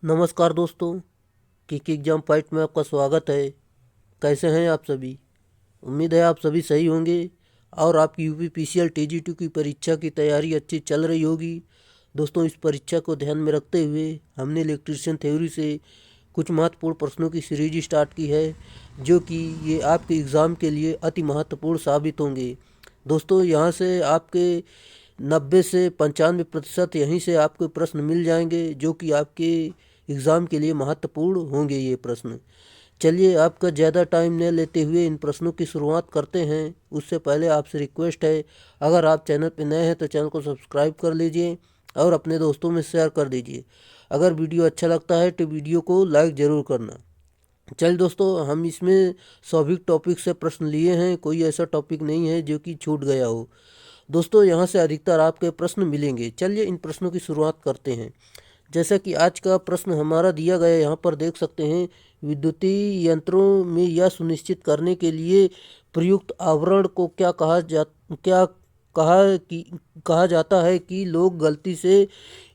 नमस्कार दोस्तों, kick exam fight में आपका स्वागत है। कैसे हैं आप सभी? उम्मीद है आप सभी सही होंगे और आपकी यूपी पीसीएल टीजी2 की परीक्षा की तैयारी अच्छी चल रही होगी। दोस्तों, इस परीक्षा को ध्यान में रखते हुए हमने इलेक्ट्रीशियन थ्योरी से कुछ महत्वपूर्ण प्रश्नों की सीरीज स्टार्ट की है, जो कि ये आपके एग्ज़ाम के लिए अति महत्वपूर्ण साबित होंगे। दोस्तों, यहाँ से आपके 90 से 95% यहीं से आपको प्रश्न मिल जाएंगे, जो कि आपके एग्ज़ाम के लिए महत्वपूर्ण होंगे ये प्रश्न। चलिए, आपका ज़्यादा टाइम न लेते हुए इन प्रश्नों की शुरुआत करते हैं। उससे पहले आपसे रिक्वेस्ट है, अगर आप चैनल पर नए हैं तो चैनल को सब्सक्राइब कर लीजिए और अपने दोस्तों में शेयर कर दीजिए। अगर वीडियो अच्छा लगता है तो वीडियो को लाइक ज़रूर करना। चल दोस्तों, हम इसमें स्वाभाविक टॉपिक से प्रश्न लिए हैं, कोई ऐसा टॉपिक नहीं है जो कि छूट गया हो। दोस्तों, यहाँ से अधिकतर आपके प्रश्न मिलेंगे। चलिए इन प्रश्नों की शुरुआत करते हैं। जैसा कि आज का प्रश्न हमारा दिया गया, यहाँ पर देख सकते हैं, विद्युतीय यंत्रों में यह सुनिश्चित करने के लिए प्रयुक्त आवरण को कहा जाता है कि लोग गलती से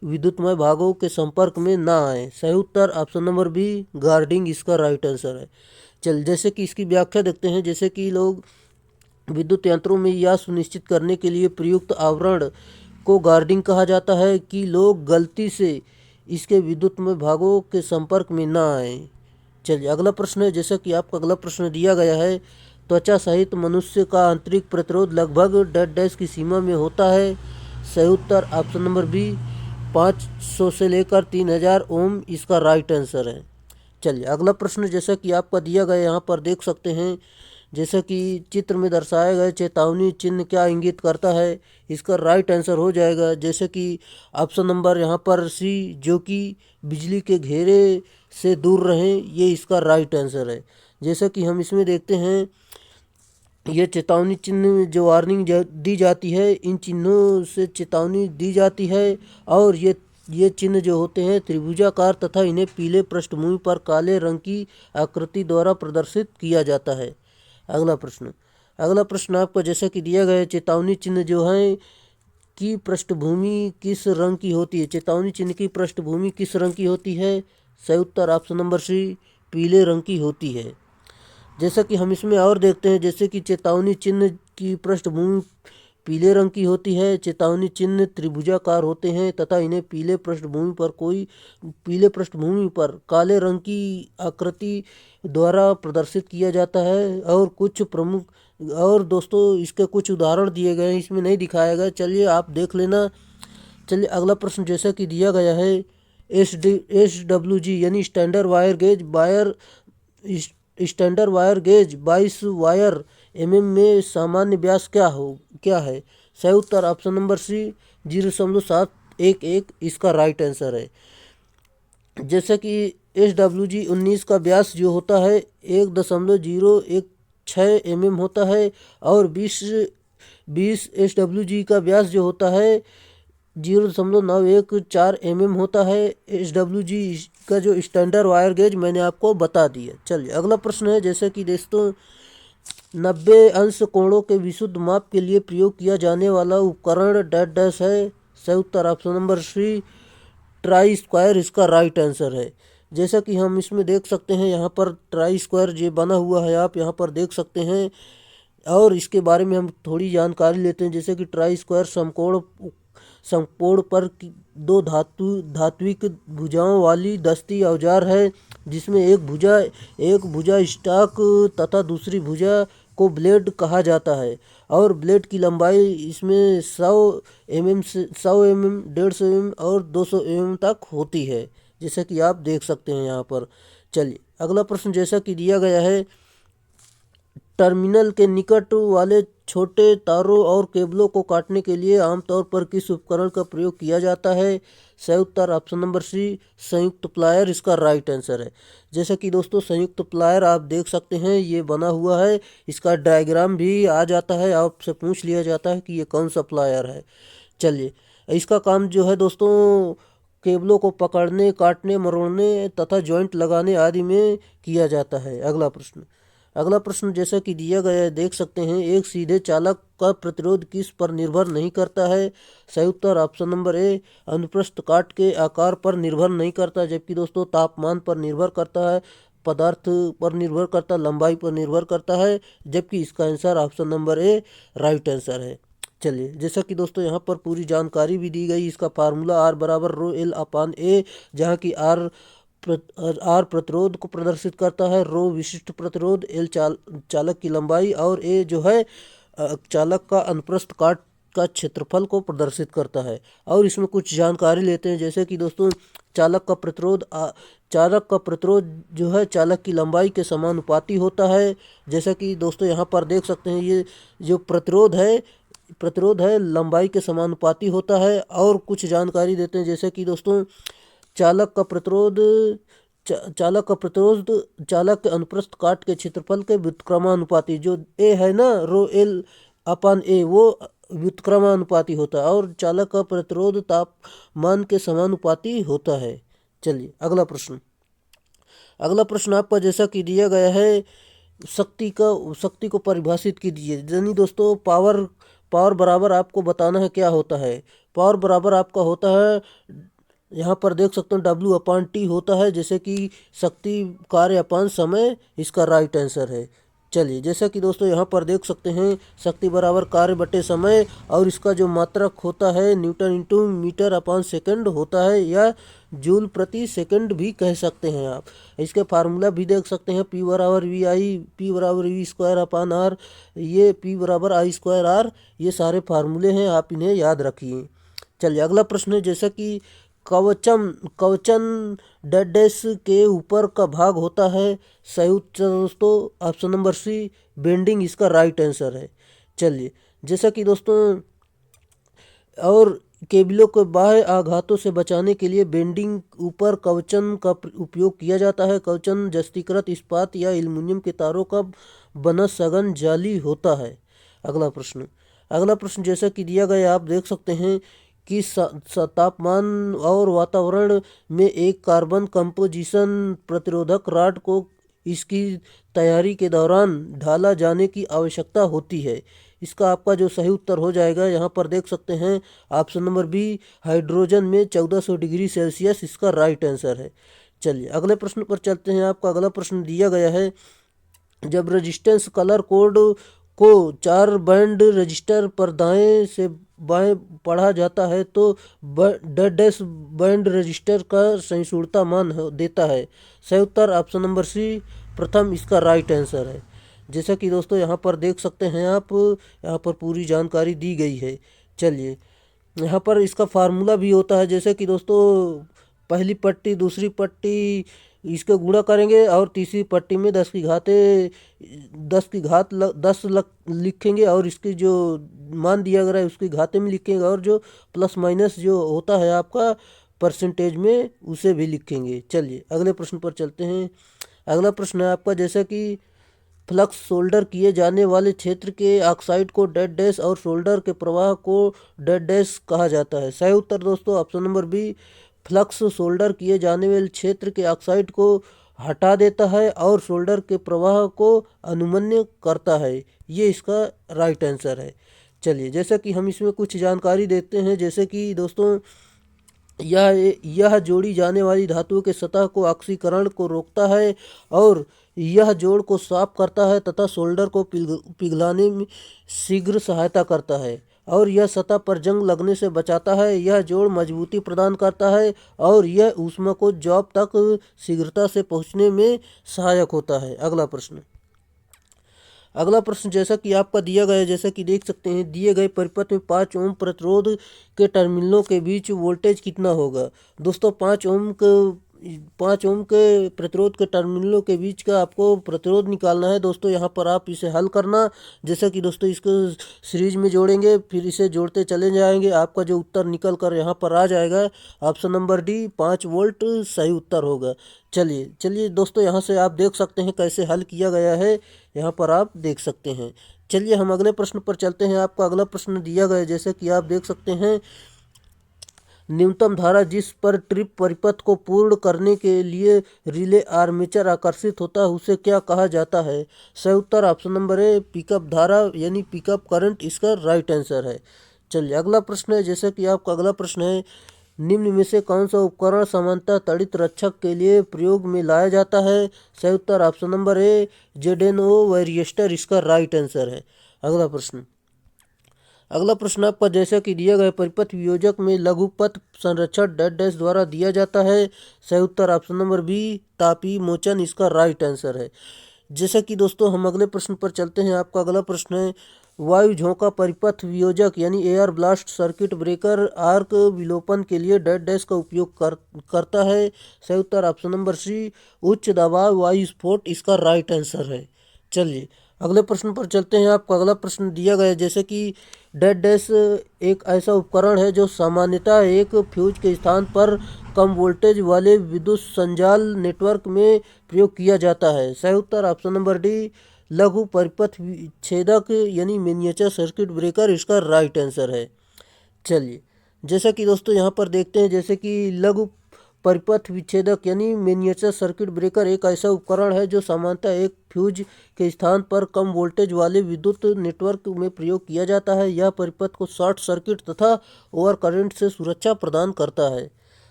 विद्युतमय भागों के संपर्क में ना आए। सही उत्तर ऑप्शन नंबर बी, गार्डिंग, इसका राइट आंसर है। चल, जैसे कि इसकी व्याख्या देखते हैं। जैसे कि लोग विद्युत यंत्रों में यह सुनिश्चित करने के लिए प्रयुक्त आवरण को गार्डिंग कहा जाता है कि लोग गलती से इसके विद्युतमय भागों के संपर्क में ना आए। चलिए अगला प्रश्न है। जैसा कि आपका अगला प्रश्न दिया गया है, त्वचा सहित मनुष्य का आंतरिक प्रतिरोध लगभग डैश की सीमा में होता है। सही उत्तर ऑप्शन नंबर बी, 500 से लेकर 3000 ओम, इसका राइट आंसर है। चलिए अगला प्रश्न जैसा कि आपका दिया गया, यहाँ पर देख सकते हैं, जैसा कि चित्र में दर्शाया गया चेतावनी चिन्ह क्या इंगित करता है। इसका राइट आंसर हो जाएगा जैसे कि ऑप्शन नंबर यहाँ पर सी, जो कि बिजली के घेरे से दूर रहें, ये इसका राइट आंसर है। जैसा कि हम इसमें देखते हैं, ये चेतावनी चिन्ह जो वार्निंग दी जाती है, इन चिन्हों से चेतावनी दी जाती है। और ये चिन्ह जो होते हैं त्रिभुजाकार तथा इन्हें पीले पृष्ठभूमि पर काले रंग की आकृति द्वारा प्रदर्शित किया जाता है। अगला प्रश्न आपको जैसा कि दिया गया है, चेतावनी चिन्ह जो है की पृष्ठभूमि किस रंग की होती है। चेतावनी चिन्ह की पृष्ठभूमि किस रंग की होती है। सही उत्तर ऑप्शन नंबर सी, पीले रंग की होती है। जैसा कि हम इसमें और देखते हैं, जैसे कि चेतावनी चिन्ह की पृष्ठभूमि पीले रंग की होती है। चेतावनी चिन्ह त्रिभुजाकार होते हैं तथा इन्हें पीले पृष्ठभूमि पर काले रंग की आकृति द्वारा प्रदर्शित किया जाता है। और दोस्तों, इसके कुछ उदाहरण दिए गए हैं, इसमें नहीं दिखाया गया, चलिए आप देख लेना। चलिए अगला प्रश्न जैसा कि दिया गया है, SWG यानी स्टैंडर्ड वायर गेज 22 वायर में सामान्य व्यास क्या है। सही उत्तर ऑप्शन नंबर सी, 0.711, इसका राइट आंसर है। जैसे कि SWG 19 का व्यास जो होता है 1.016 होता है। और 20 SWG का व्यास जो होता है 0.914 होता है। SWG का जो स्टैंडर्ड वायर गेज मैंने आपको बता दिया। चलिए अगला प्रश्न है। जैसे कि दोस्तों, 90 अंश कोणों के विशुद्ध माप के लिए प्रयोग किया जाने वाला उपकरण डैश है। सही उत्तर option number C, tri square, इसका राइट आंसर है। जैसा कि हम इसमें देख सकते हैं, यहाँ पर ट्राई स्क्वायर जो बना हुआ है, आप यहाँ पर देख सकते हैं। और इसके बारे में हम थोड़ी जानकारी लेते हैं। जैसे कि ट्राई स्क्वायर समकोण पर दो धात्विक भुजाओं वाली दस्ती औजार है, जिसमें एक भुजा स्टॉक तथा दूसरी भुजा को ब्लेड कहा जाता है। और ब्लेड की लंबाई इसमें 100 mm, 150 mm और 200 mm तक होती है, जैसा कि आप देख सकते हैं यहाँ पर। चलिए अगला प्रश्न जैसा कि दिया गया है, टर्मिनल के निकट वाले छोटे तारों और केबलों को काटने के लिए आमतौर पर किस उपकरण का प्रयोग किया जाता है। सही उत्तर ऑप्शन नंबर सी, संयुक्त प्लायर, इसका राइट आंसर है। जैसा कि दोस्तों, संयुक्त प्लायर आप देख सकते हैं, ये बना हुआ है, इसका डायग्राम भी आ जाता है, आपसे पूछ लिया जाता है कि ये कौन सा प्लायर है। चलिए, इसका काम जो है दोस्तों, केबलों को पकड़ने, काटने, मरोड़ने तथा जॉइंट लगाने आदि में किया जाता है। अगला प्रश्न जैसा कि दिया गया है देख सकते हैं, एक सीधे चालक का प्रतिरोध किस पर निर्भर नहीं करता है? सही उत्तर ऑप्शन नंबर ए अनुप्रस्थ काट के आकार पर निर्भर नहीं करता, जबकि दोस्तों तापमान पर निर्भर करता है, पदार्थ पर निर्भर करता है, लंबाई पर निर्भर करता है, जबकि इसका आंसर ऑप्शन नंबर ए राइट आंसर है। चलिए, जैसा कि दोस्तों यहाँ पर पूरी जानकारी भी दी गई, इसका फार्मूला आर बराबर रो एल अपान ए, जहाँ की आर प्रतिरोध को प्रदर्शित करता है, रो विशिष्ट प्रतिरोध, एल चालक की लंबाई और ए जो है चालक का अनुप्रस्थ काट का क्षेत्रफल को प्रदर्शित करता है। और इसमें कुछ जानकारी लेते हैं, जैसे कि दोस्तों चालक का प्रतिरोध जो है चालक की लंबाई के समानुपाती होता है। जैसा कि दोस्तों यहाँ पर देख सकते हैं, ये जो प्रतिरोध है लंबाई के समानुपाती होता है। और कुछ जानकारी देते हैं, जैसे कि दोस्तों चालक का प्रतिरोध चालक के अनुप्रस्थ काट के क्षेत्रफल के व्युत्क्रमानुपाती, जो ए है ना रो एल अपान ए, वो व्युत्क्रमानुपाती होता है, और चालक का प्रतिरोध तापमान के समानुपाती होता है। चलिए अगला प्रश्न आपका जैसा कि दिया गया है, शक्ति को परिभाषित कीजिए। यानी दोस्तों पावर बराबर आपको बताना है क्या होता है। पावर बराबर आपका होता है, यहाँ पर देख सकते हैं W अपान टी होता है, जैसे कि शक्ति कार्य अपान समय, इसका राइट आंसर है। चलिए, जैसा कि दोस्तों यहाँ पर देख सकते हैं शक्ति बराबर कार्य बटे समय, और इसका जो मात्रक होता है न्यूटन इंटू मीटर अपान सेकंड होता है, या जूल प्रति सेकंड भी कह सकते हैं आप। इसके फार्मूला भी देख सकते हैं, P बराबर V स्क्वायर अपान आर, ये P बराबर आई स्क्वायर आर, ये सारे फार्मूले हैं, आप इन्हें याद रखिए। चलिए अगला प्रश्न है, जैसा कि कवचन डैश के ऊपर का भाग होता है। सही उत्तर दोस्तों ऑप्शन नंबर सी बेंडिंग, इसका राइट आंसर है। चलिए, जैसा कि दोस्तों और केबलों को बाह्य आघातों से बचाने के लिए बेंडिंग ऊपर कवचन का उपयोग किया जाता है। कवचन जस्तीकृत इस्पात या एल्युमिनियम के तारों का बना सघन जाली होता है। अगला प्रश्न जैसा कि दिया गया, आप देख सकते हैं कि तापमान और वातावरण में एक कार्बन कंपोजिशन प्रतिरोधक रॉड को इसकी तैयारी के दौरान ढाला जाने की आवश्यकता होती है। इसका आपका जो सही उत्तर हो जाएगा, यहाँ पर देख सकते हैं ऑप्शन नंबर बी हाइड्रोजन में 1400 डिग्री सेल्सियस, इसका राइट आंसर है। चलिए अगले प्रश्न पर चलते हैं। आपका अगला प्रश्न दिया गया है, जब रेजिस्टेंस कलर कोड को 4 बैंड रजिस्टर पर दाएं से बाएं पढ़ा जाता है तो डैश बैंड रजिस्टर का सहिष्णुता मान देता है। सही उत्तर ऑप्शन नंबर सी प्रथम, इसका राइट आंसर है। जैसा कि दोस्तों यहाँ पर देख सकते हैं आप, यहाँ पर पूरी जानकारी दी गई है। चलिए, यहाँ पर इसका फार्मूला भी होता है, जैसे कि दोस्तों पहली पट्टी दूसरी पट्टी इसके गुणा करेंगे, और तीसरी पट्टी में 10 की घात 10 लिखेंगे, और इसकी जो मान दिया गया है उसकी घाते में लिखेंगे, और जो प्लस माइनस जो होता है आपका परसेंटेज में उसे भी लिखेंगे। चलिए अगले प्रश्न पर चलते हैं। अगला प्रश्न है आपका, जैसा कि फ्लक्स सोल्डर किए जाने वाले क्षेत्र के ऑक्साइड को डेड डैश और सोल्डर के प्रवाह को डेड डैश कहा जाता है। सही उत्तर दोस्तों option number B flux solder किए जाने वाले क्षेत्र के ऑक्साइड को हटा देता है और सोल्डर के प्रवाह को अनुमन्य करता है, ये इसका राइट आंसर है। चलिए, जैसा कि हम इसमें कुछ जानकारी देते हैं, जैसे कि दोस्तों यह जोड़ी जाने वाली धातुओं के सतह को ऑक्सीकरण को रोकता है, और यह जोड़ को साफ करता है तथा सोल्डर को पिघलाने में शीघ्र सहायता करता है, और यह सतह पर जंग लगने से बचाता है। यह जोड़ मजबूती प्रदान करता है, और यह ऊष्मा को जॉब तक शीघ्रता से पहुंचने में सहायक होता है। अगला प्रश्न जैसा कि आपका दिया गया है, जैसा कि देख सकते हैं दिए गए परिपथ में 5 ओम प्रतिरोध के टर्मिनलों के बीच वोल्टेज कितना होगा। दोस्तों 5 ओम के प्रतिरोध के टर्मिनलों के बीच का आपको प्रतिरोध निकालना है। दोस्तों यहाँ पर आप इसे हल करना, जैसा कि दोस्तों इसको सीरीज में जोड़ेंगे, फिर इसे जोड़ते चले जाएंगे, आपका जो उत्तर निकल कर यहाँ पर आ जाएगा ऑप्शन नंबर डी 5 वोल्ट सही उत्तर होगा। चलिए दोस्तों, यहाँ से आप देख सकते हैं कैसे हल किया गया है, यहाँ पर आप देख सकते हैं। चलिए हम अगले प्रश्न पर चलते हैं। आपका अगला प्रश्न दिया गया है, जैसे कि आप देख सकते हैं न्यूनतम धारा जिस पर ट्रिप परिपथ को पूर्ण करने के लिए रिले आर्मेचर आकर्षित होता है उसे क्या कहा जाता है? सही उत्तर ऑप्शन नंबर ए पिकअप धारा यानी पिकअप करंट इसका राइट आंसर है। चलिए अगला प्रश्न है, जैसे कि आपका अगला प्रश्न है, निम्न में से कौन सा उपकरण सामान्यतः तड़ित रक्षक के लिए प्रयोग में लाया जाता है? सही उत्तर ऑप्शन नंबर ए जेडेनो वेरिएस्टर इसका राइट आंसर है। अगला प्रश्न आपका, जैसा कि दिया गया परिपथ वियोजक में लघुपथ संरक्षण डैश डैश द्वारा दिया जाता है? सही उत्तर ऑप्शन नंबर बी तापी मोचन इसका राइट आंसर है। जैसा कि दोस्तों हम अगले प्रश्न पर चलते हैं। आपका अगला प्रश्न है, वायु झोंका परिपथ वियोजक यानी air blast circuit breaker arc विलोपन के लिए डैश डैश का उपयोग करता है? सही उत्तर ऑप्शन नंबर सी उच्च दबाव वायु स्फोट इसका राइट आंसर है। चलिए अगले प्रश्न पर चलते हैं। आपका अगला प्रश्न दिया गया है, जैसे कि डैश डैश एक ऐसा उपकरण है जो सामान्यतः एक फ्यूज के स्थान पर कम वोल्टेज वाले विद्युत संजाल नेटवर्क में प्रयोग किया जाता है? सही उत्तर ऑप्शन नंबर डी लघु परिपथ विच्छेदक यानी मिनिएचर सर्किट ब्रेकर इसका राइट आंसर है। चलिए जैसा कि दोस्तों यहाँ पर देखते हैं, जैसे कि लघु परिपथ विच्छेदक यानी मिनिएचर सर्किट ब्रेकर एक ऐसा उपकरण है जो सामान्यतः एक फ्यूज के स्थान पर कम वोल्टेज वाले विद्युत नेटवर्क में प्रयोग किया जाता है। यह परिपथ को शॉर्ट सर्किट तथा ओवर करंट से सुरक्षा प्रदान करता है।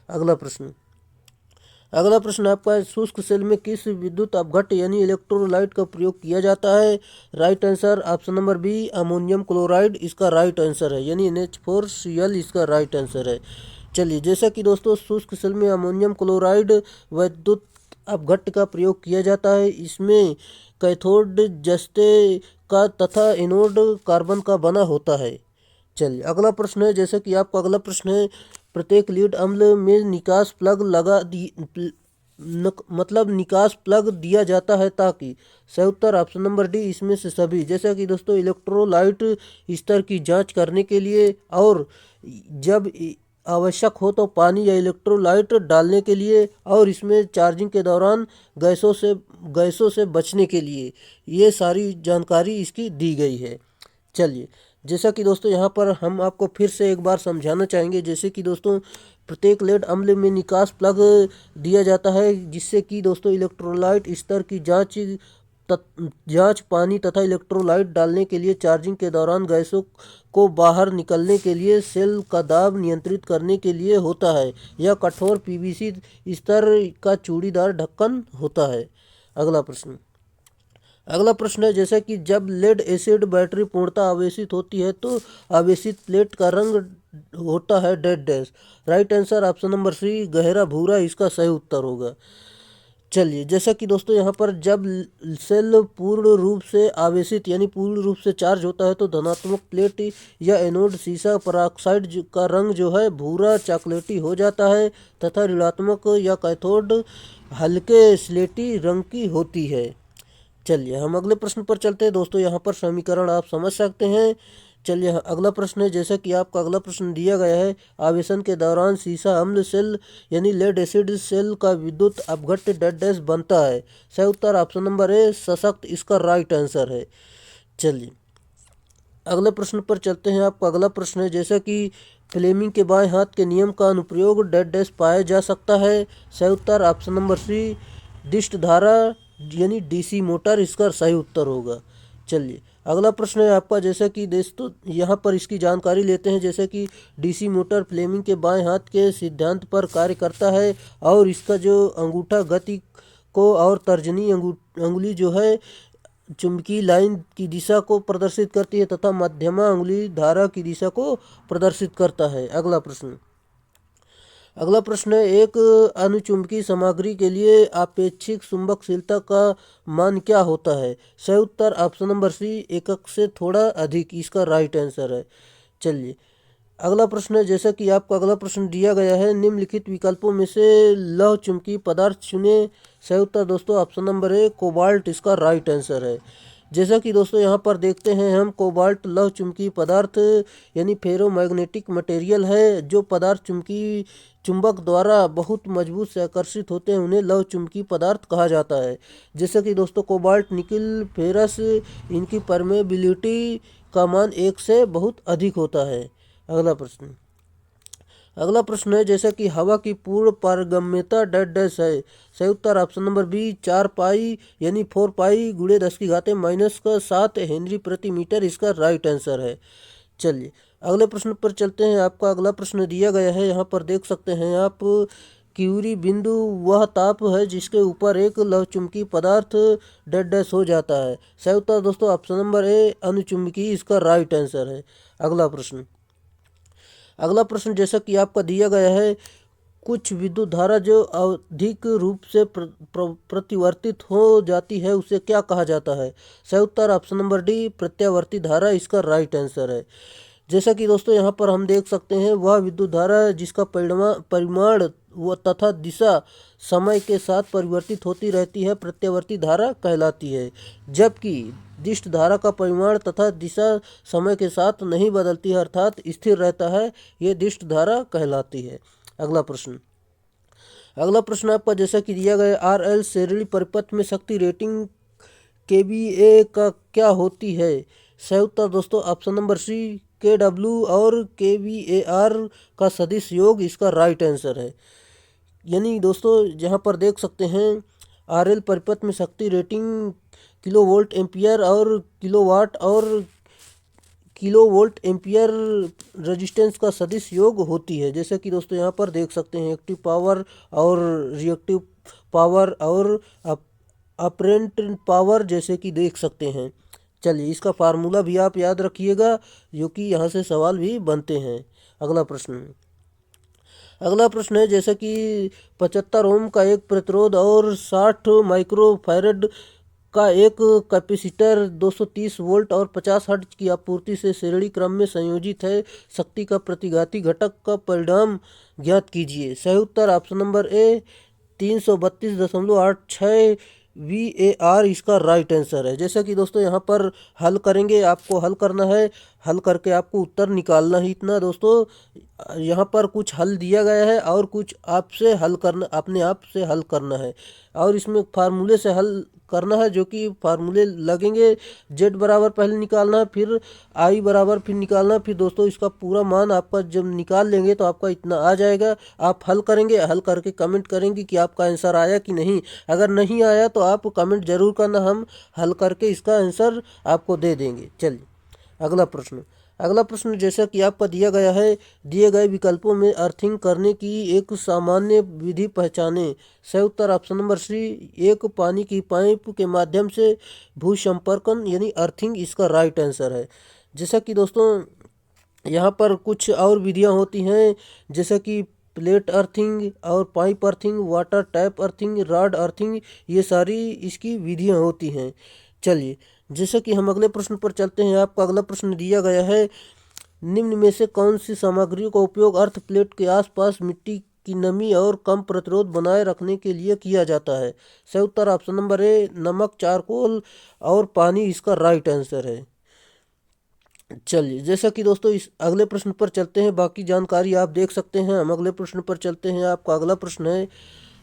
अगला प्रश्न आपका है, शुष्क सेल में किस विद्युत अपघट्य यानी इलेक्ट्रोलाइट का प्रयोग किया जाता है? Right answer option number B ammonium chloride इसका राइट आंसर है, यानी NH4Cl इसका राइट आंसर है। चलिए जैसा कि दोस्तों शुष्क सेल में अमोनियम क्लोराइड विद्युत अपघट्य का प्रयोग किया जाता है। इसमें कैथोड जस्ते का तथा एनोड कार्बन का बना होता है। चलिए अगला प्रश्न है, जैसे कि आपका अगला प्रश्न है, प्रत्येक लीड अम्ल में निकास प्लग निकास प्लग दिया जाता है ताकि? सही उत्तर ऑप्शन नंबर डी इसमें से सभी। जैसा कि दोस्तों इलेक्ट्रोलाइट स्तर की जांच करने के लिए और जब आवश्यक हो तो पानी या इलेक्ट्रोलाइट डालने के लिए और इसमें चार्जिंग के दौरान गैसों से बचने के लिए, ये सारी जानकारी इसकी दी गई है। चलिए जैसा कि दोस्तों यहाँ पर हम आपको फिर से एक बार समझाना चाहेंगे, जैसे कि दोस्तों प्रत्येक लेड अम्ल में निकास प्लग दिया जाता है जिससे कि दोस्तों इलेक्ट्रोलाइट स्तर की जांच पानी तथा इलेक्ट्रोलाइट डालने के लिए चार्जिंग के दौरान गैसों को बाहर निकलने के लिए सेल का दाब नियंत्रित करने के लिए होता है। यह कठोर PVC स्तर का चूड़ीदार ढक्कन होता है। अगला प्रश्न है, जैसा कि जब लेड एसिड बैटरी पूर्णतः आवेशित होती है तो आवेशित प्लेट का रंग होता है dash dash. Right answer option number C गहरा भूरा इसका सही उत्तर होगा। चलिए जैसा कि दोस्तों यहाँ पर जब सेल पूर्ण रूप से आवेशित यानी पूर्ण रूप से चार्ज होता है तो धनात्मक प्लेट या एनोड सीसा पेरोक्साइड का रंग जो है भूरा चॉकलेटी हो जाता है तथा ऋणात्मक या कैथोड हल्के स्लेटी रंग की होती है। चलिए हम अगले प्रश्न पर चलते हैं। दोस्तों यहाँ पर समीकरण आप समझ सकते हैं। चलिए अगला प्रश्न है, जैसा कि आपका अगला प्रश्न दिया गया है, आवेशन के दौरान सीसा अम्ल सेल यानी लेड एसिड सेल का विद्युत अपघट्य डैश डैश बनता है? सही उत्तर ऑप्शन नंबर ए सशक्त इसका राइट आंसर है। चलिए अगले प्रश्न पर चलते हैं। आपका अगला प्रश्न है, जैसा कि फ्लेमिंग के बाएं हाथ के नियम का अनुप्रयोग डैश डैश पाया जा सकता है? सही उत्तर ऑप्शन नंबर सी दिष्ट धारा यानी DC मोटर इसका सही उत्तर होगा। चलिए अगला प्रश्न है आपका, जैसा कि दोस्तों यहाँ पर इसकी जानकारी लेते हैं। जैसे कि DC मोटर फ्लेमिंग के बाएं हाथ के सिद्धांत पर कार्य करता है और इसका जो अंगूठा गति को और तर्जनी अंगुली जो है चुंबकीय लाइन की दिशा को प्रदर्शित करती है तथा मध्यमा अंगुली धारा की दिशा को प्रदर्शित करता है। अगला प्रश्न है, एक अनुचुंबकीय सामग्री के लिए आपेक्षिक चुंबकशीलता का मान क्या होता है? सही उत्तर ऑप्शन नंबर सी एकक से थोड़ा अधिक इसका राइट आंसर है। चलिए अगला प्रश्न है, जैसा कि आपका अगला प्रश्न दिया गया है, निम्नलिखित विकल्पों में से लौह चुंबकीय पदार्थ चुने। सही उत्तर दोस्तों ऑप्शन नंबर ए कोबाल्ट इसका राइट आंसर है। जैसा कि दोस्तों यहाँ पर देखते हैं हम, कोबाल्ट लौह चुंबकीय पदार्थ यानी फेरोमैग्नेटिक मटेरियल है। जो पदार्थ चुंबक द्वारा बहुत मजबूत से आकर्षित होते हैं उन्हें लौह चुंबकीय पदार्थ कहा जाता है। जैसे कि दोस्तों कोबाल्ट निकिल फेरस इनकी परमेबिलिटी का मान 1 से बहुत अधिक होता है। अगला प्रश्न है जैसा कि हवा की पूर्ण पारगम्यता डैश डैश है। सही उत्तर ऑप्शन नंबर बी 4 पाई यानी 4 पाई गुणे 10⁻⁻7 हेनरी प्रति मीटर इसका राइट आंसर है। चलिए अगले प्रश्न पर चलते हैं। आपका अगला प्रश्न दिया गया है, यहाँ पर देख सकते हैं आप, क्यूरी बिंदु वह ताप है जिसके ऊपर एक लवचुंबकीय पदार्थ डैश डैश हो जाता है। सही उत्तर दोस्तों ऑप्शन नंबर ए अनुचुंबकीय इसका राइट आंसर है। अगला प्रश्न जैसा कि आपका दिया गया है, कुछ विद्युत धारा जो अधिक रूप से प्रतिवर्तित हो जाती है उसे क्या कहा जाता है। सही उत्तर ऑप्शन नंबर डी प्रत्यावर्ती धारा इसका राइट आंसर है। जैसा कि दोस्तों यहाँ पर हम देख सकते हैं, वह विद्युत धारा जिसका परिमाण व तथा दिशा समय के साथ परिवर्तित होती रहती है प्रत्यावर्ती धारा कहलाती है, जबकि दिष्ट धारा का परिमाण तथा दिशा समय के साथ नहीं बदलती है अर्थात स्थिर रहता है, ये दिष्ट धारा कहलाती है। अगला प्रश्न आपका जैसा कि दिया गया, आर एल श्रेणी परिपथ में शक्ति रेटिंग केवीए का क्या होती है। सही उत्तर दोस्तों ऑप्शन नंबर सी KW और KVAR का सदिश योग इसका राइट आंसर है। यानी दोस्तों यहाँ पर देख सकते हैं, RL परिपथ में शक्ति रेटिंग किलोवोल्ट एम्पियर और किलोवोल्ट एम्पियर रेजिस्टेंस का सदिश योग होती है। जैसे कि दोस्तों यहाँ पर देख सकते हैं, एक्टिव पावर और रिएक्टिव पावर और अपरेंट पावर जैसे कि देख सकते हैं। चलिए इसका फार्मूला भी आप याद रखिएगा, जो कि यहाँ से सवाल भी बनते हैं। अगला प्रश्न है जैसे कि 75 ओम का एक प्रतिरोध और 60 माइक्रोफैरड का एक कैपेसिटर 230 वोल्ट और 50 हर्ट्ज की आपूर्ति से श्रेणी क्रम में संयोजित है। शक्ति का प्रतिघाती घटक का परिणाम ज्ञात कीजिए। सही उत्तर ऑप्शन नंबर ए 332.86 VAR इसका राइट आंसर है। जैसा कि दोस्तों यहाँ पर हल करेंगे, आपको हल करना है, हल करके आपको उत्तर निकालना ही इतना। दोस्तों यहाँ पर कुछ हल दिया गया है और कुछ आपसे हल करना, अपने आप से हल करना है, और इसमें फार्मूले से हल करना है, जो कि फार्मूले लगेंगे। Z बराबर पहले निकालना है, फिर I बराबर फिर निकालना है, फिर दोस्तों इसका पूरा मान आपका जब निकाल लेंगे तो आपका इतना आ जाएगा। आप हल करेंगे, हल करके कमेंट करेंगे कि आपका आंसर आया कि नहीं। अगर नहीं आया तो आप कमेंट जरूर करना, हम हल करके इसका आंसर आपको दे देंगे। चलिए अगला प्रश्न जैसा कि आपका दिया गया है, दिए गए विकल्पों में अर्थिंग करने की एक सामान्य विधि पहचाने। सही उत्तर ऑप्शन नंबर सी एक पानी की पाइप के माध्यम से भूसंपर्कन यानी अर्थिंग इसका राइट आंसर है। जैसा कि दोस्तों यहाँ पर कुछ और विधियाँ होती हैं, जैसा कि प्लेट अर्थिंग और pipe earthing, water tap earthing, rod earthing, ये सारी इसकी विधियाँ होती हैं। चलिए जैसे कि हम अगले प्रश्न पर चलते हैं। आपका अगला प्रश्न दिया गया है, निम्न में से कौन सी सामग्री का उपयोग अर्थ प्लेट के आसपास मिट्टी की नमी और कम प्रतिरोध बनाए रखने के लिए किया जाता है। सही उत्तर ऑप्शन नंबर ए नमक, चारकोल और पानी इसका राइट आंसर है। चलिए जैसा कि दोस्तों इस अगले प्रश्न पर चलते हैं, बाकी जानकारी आप देख सकते हैं। हम अगले प्रश्न पर चलते हैं। आपका अगला प्रश्न है,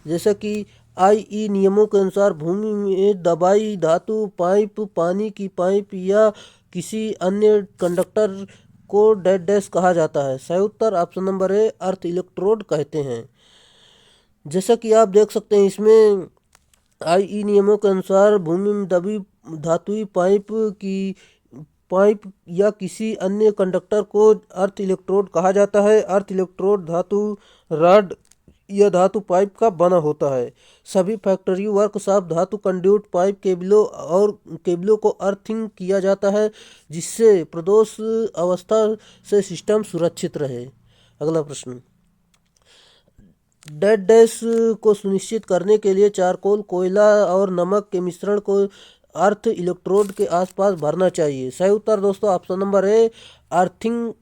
जैसा कि IE नियमों के अनुसार भूमि में दबाई धातु पाइप, पानी की पाइप या किसी अन्य कंडक्टर को डैश डैश कहा जाता है। सही उत्तर option number A earth electrode कहते हैं। जैसा कि आप देख सकते हैं, इसमें IE नियमों के अनुसार भूमि में दबी धातुई पाइप या किसी अन्य कंडक्टर को अर्थ इलेक्ट्रोड कहा जाता है। अर्थ इलेक्ट्रोड धातु रॉड यह धातु पाइप का बना होता है। सभी फैक्ट्री वर्कशॉप धातु कंड्यूट पाइप केबलों को अर्थिंग किया जाता है, जिससे प्रदोष अवस्था से सिस्टम सुरक्षित रहे। अगला प्रश्न, डैश डैश को सुनिश्चित करने के लिए चारकोल, कोयला और नमक के मिश्रण को अर्थ इलेक्ट्रोड के आसपास भरना चाहिए। सही उत्तर दोस्तों ऑप्शन नंबर ए अर्थिंग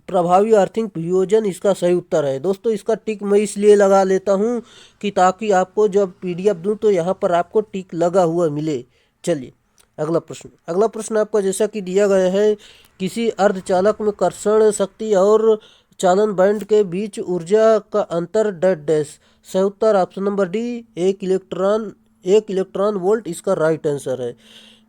प्रभावी अर्थिंग वियोजन इसका सही उत्तर है। दोस्तों इसका टिक मैं इसलिए लगा लेता हूँ कि ताकि आपको जब PDF दूँ तो यहाँ पर आपको टिक लगा हुआ मिले। चलिए अगला प्रश्न आपका जैसा कि दिया गया है, किसी अर्धचालक में कर्षण शक्ति और चालन बैंड के बीच ऊर्जा का अंतर डैश डैश। सही उत्तर ऑप्शन नंबर डी एक इलेक्ट्रॉन वोल्ट इसका राइट आंसर है।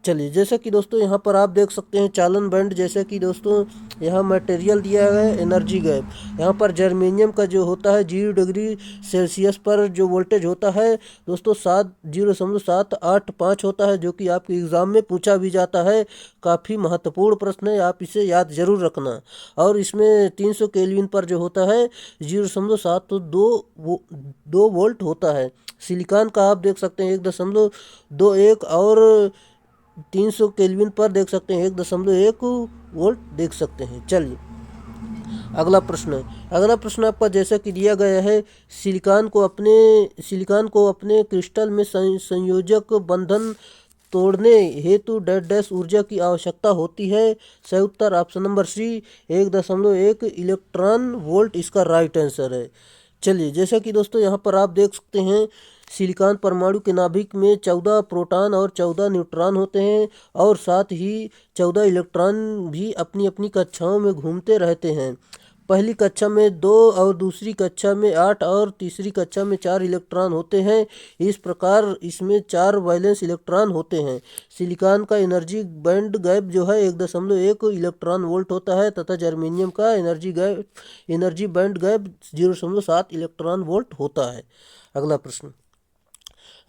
चलिए, जैसा कि दोस्तों यहाँ पर आप देख सकते हैं चालन बैंड, जैसे कि दोस्तों यहाँ मटेरियल दिया है एनर्जी गैप। यहाँ पर जर्मेनियम का जो होता है 0 डिग्री सेल्सियस पर जो वोल्टेज होता है दोस्तों 0.785 होता है, जो कि आपके एग्ज़ाम में पूछा भी जाता है। काफ़ी महत्वपूर्ण प्रश्न है, आप इसे याद जरूर रखना। और इसमें 300 केल्विन पर जो होता है 0.722 वोल्ट होता है। सिलिकॉन का आप देख सकते हैं 1.21 और 300 केल्विन पर देख सकते हैं 1.1 वोल्ट देख सकते हैं। चलिए, अगला प्रश्न आपका जैसा कि दिया गया है, सिलिकॉन को अपने क्रिस्टल में संयोजक बंधन तोड़ने हेतु डैश डैश ऊर्जा की आवश्यकता होती है। सही उत्तर option number C 1.1 electron volt इसका राइट आंसर है। चलिए, जैसा कि दोस्तों यहाँ पर आप देख सकते हैं सिलिकॉन परमाणु के नाभिक में 14 प्रोटॉन और 14 न्यूट्रॉन होते हैं और साथ ही 14 इलेक्ट्रॉन भी अपनी अपनी कक्षाओं में घूमते रहते हैं। पहली कक्षा में 2 और दूसरी कक्षा में 8 और तीसरी कक्षा में 4 इलेक्ट्रॉन होते हैं। इस प्रकार इसमें 4 वैलेंस इलेक्ट्रॉन होते हैं। सिलिकॉन का एनर्जी बैंड गैप जो है 1.1 इलेक्ट्रॉन वोल्ट होता है तथा जर्मेनियम का energy band gap 0.7 electron volt होता है।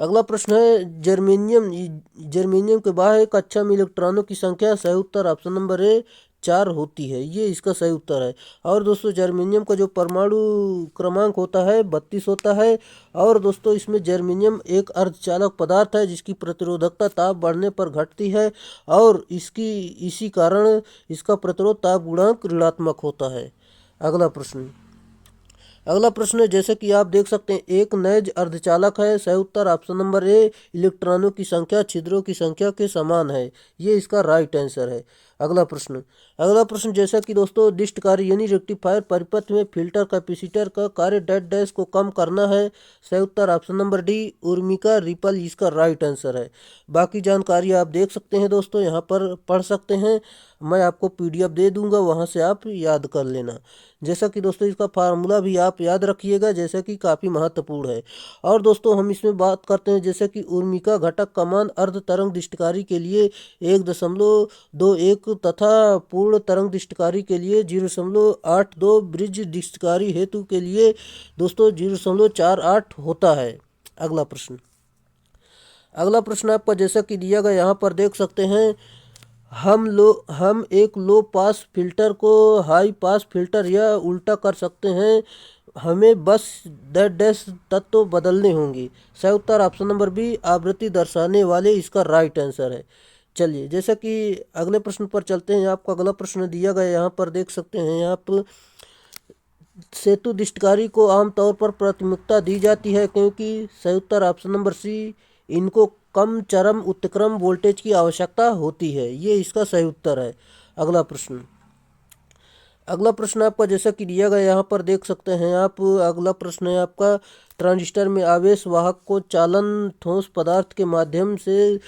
अगला प्रश्न है जर्मेनियम के बाह्य कक्षा में इलेक्ट्रॉनों की संख्या। सही उत्तर ऑप्शन नंबर ए 4 होती है, ये इसका सही उत्तर है। और दोस्तों जर्मेनियम का जो परमाणु क्रमांक होता है 32 होता है। और दोस्तों इसमें जर्मेनियम एक अर्धचालक पदार्थ है जिसकी प्रतिरोधकता ताप बढ़ने पर घटती है और इसी कारण इसका प्रतिरोध ताप गुणांक ऋणात्मक होता है। अगला प्रश्न है जैसे कि आप देख सकते हैं एक नैज अर्धचालक है। सही उत्तर ऑप्शन नंबर ए इलेक्ट्रॉनों की संख्या छिद्रों की संख्या के समान है, ये इसका राइट आंसर है। अगला प्रश्न जैसा कि दोस्तों डिस्टकारी यानी रेक्टिफायर परिपथ में फिल्टर कैपेसिटर का कार्य डैश डैश को कम करना है। सही उत्तर ऑप्शन नंबर डी उर्मिका रिपल इसका राइट आंसर है। बाकी जानकारी आप देख सकते हैं दोस्तों, यहाँ पर पढ़ सकते हैं। मैं आपको PDF दे दूंगा, वहाँ से आप याद कर लेना। जैसा कि दोस्तों इसका फार्मूला भी आप याद रखिएगा, जैसा कि काफ़ी महत्वपूर्ण है। और दोस्तों हम इसमें बात करते हैं जैसे कि उर्मिका घटक का मान अर्ध तरंग डिस्टकारी के लिए 1.21 तथा पूर्ण तरंग डिस्टकारी के लिए 0.82, ब्रिज डिस्टकारी हेतु के लिए दोस्तों 0.48 होता है। अगला प्रश्न आपका जैसा कि दिया गया यहाँ पर देख सकते हैं हम एक लो पास फिल्टर को हाई पास फिल्टर या उल्टा कर सकते हैं, हमें बस डैश डैश तत्व बदलने होंगे। सही उत्तर ऑप्शन नंबर बी आवृत्ति दर्शाने वाले इसका राइट आंसर है। चलिए, जैसा कि अगले प्रश्न पर चलते हैं। आपका अगला प्रश्न दिया गया यहाँ पर देख सकते हैं आप सेतु डिस्टकारी को आमतौर पर प्राथमिकता दी जाती है क्योंकि। सही उत्तर ऑप्शन नंबर सी इनको कम चरम उत्क्रम वोल्टेज की आवश्यकता होती है, ये इसका सही उत्तर है। अगला प्रश्न आपका जैसा कि दिया गया यहाँ पर देख सकते हैं आप। अगला प्रश्न है आपका ट्रांजिस्टर में आवेश वाहक को चालन ठोस पदार्थ के माध्यम से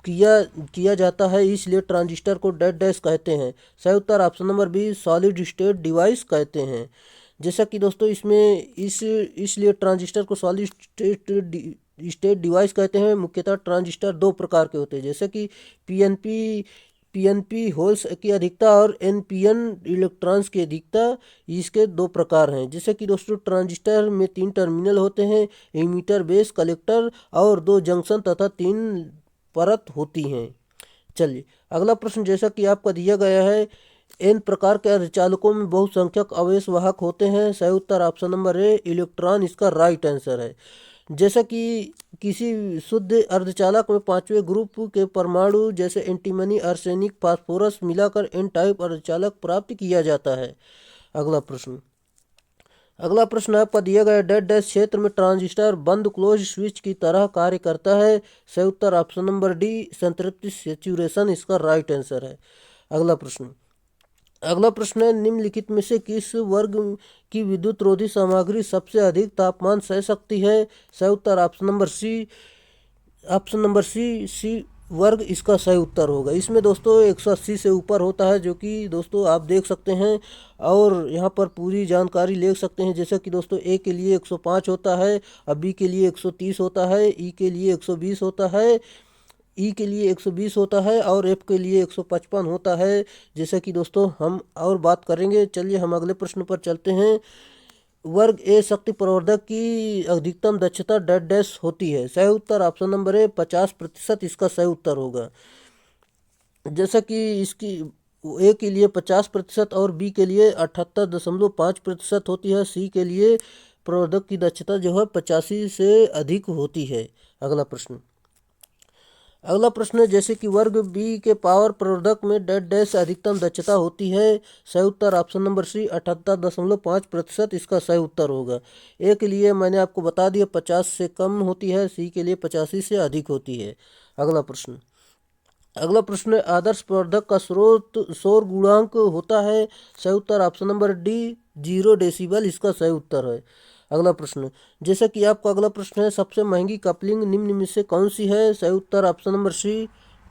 किया जाता है, इसलिए ट्रांजिस्टर को डैश डैश कहते हैं। सही उत्तर option number B solid state device कहते हैं। जैसा कि दोस्तों इसमें इसलिए ट्रांजिस्टर को सॉलिड स्टेट डिवाइस कहते हैं। मुख्यतः ट्रांजिस्टर 2 प्रकार के होते हैं, जैसे कि पीएनपी होल्स की अधिकता और एनपीएन इलेक्ट्रॉन्स की अधिकता, इसके 2 प्रकार हैं। जैसे कि दोस्तों ट्रांजिस्टर में 3 टर्मिनल होते हैं, एमिटर बेस कलेक्टर और 2 जंक्शन तथा 3 परत होती हैं। चलिए, अगला प्रश्न जैसा कि आपका दिया गया है एन प्रकार के अर्धचालकों में बहुसंख्यक आवेश वाहक होते हैं। सही उत्तर ऑप्शन नंबर ए इलेक्ट्रॉन इसका राइट आंसर है। जैसा कि किसी शुद्ध अर्धचालक में 5वें ग्रुप के परमाणु जैसे एंटीमनी आर्सेनिक फास्फोरस मिलाकर एन टाइप अर्धचालक प्राप्त किया जाता है। अगला प्रश्न आपका दिया गया डैश डैश क्षेत्र में ट्रांजिस्टर बंद क्लोज स्विच की तरह कार्य करता है। सही उत्तर ऑप्शन नंबर डी संतृप्ति सेचुरेशन इसका राइट आंसर है। अगला प्रश्न है निम्नलिखित में से किस वर्ग की विद्युत रोधी सामग्री सबसे अधिक तापमान सह सकती है। सही उत्तर ऑप्शन नंबर सी वर्ग इसका सही उत्तर होगा। इसमें दोस्तों 180 से ऊपर होता है, जो कि दोस्तों आप देख सकते हैं और यहाँ पर पूरी जानकारी ले सकते हैं। जैसे कि दोस्तों ए के लिए 105 होता है, बी के लिए 130 होता है, ई के लिए 120 होता है, ई के लिए 120 होता है और एफ के लिए 155 होता है। जैसे कि दोस्तों हम और बात करेंगे। चलिए हम अगले प्रश्न पर चलते हैं। वर्ग ए शक्ति प्रवर्धक की अधिकतम दक्षता डैश डैश होती है। सही उत्तर ऑप्शन नंबर ए 50%, इसका सही उत्तर होगा। जैसा कि इसकी ए के लिए 50% और बी के लिए 78.5% होती है। सी के लिए प्रवर्धक की दक्षता जो है 85 से अधिक होती है। अगला प्रश्न। अगला प्रश्न है जैसे कि वर्ग बी के पावर प्रवर्धक में डैश डैश अधिकतम दक्षता होती है। सही उत्तर ऑप्शन नंबर सी 78.5%, इसका सही उत्तर होगा। ए के लिए मैंने आपको बता दिया 50 से कम होती है, सी के लिए 85 से अधिक होती है। अगला प्रश्न। अगला प्रश्न है आदर्श प्रवर्धक का स्रोत शोर गुणांक होता है। सही उत्तर ऑप्शन नंबर डी 0 डेसिबल, इसका सही उत्तर है। अगला प्रश्न। जैसा कि आपका अगला प्रश्न है सबसे महंगी कपलिंग निम्न में से कौन सी है। सही उत्तर option number C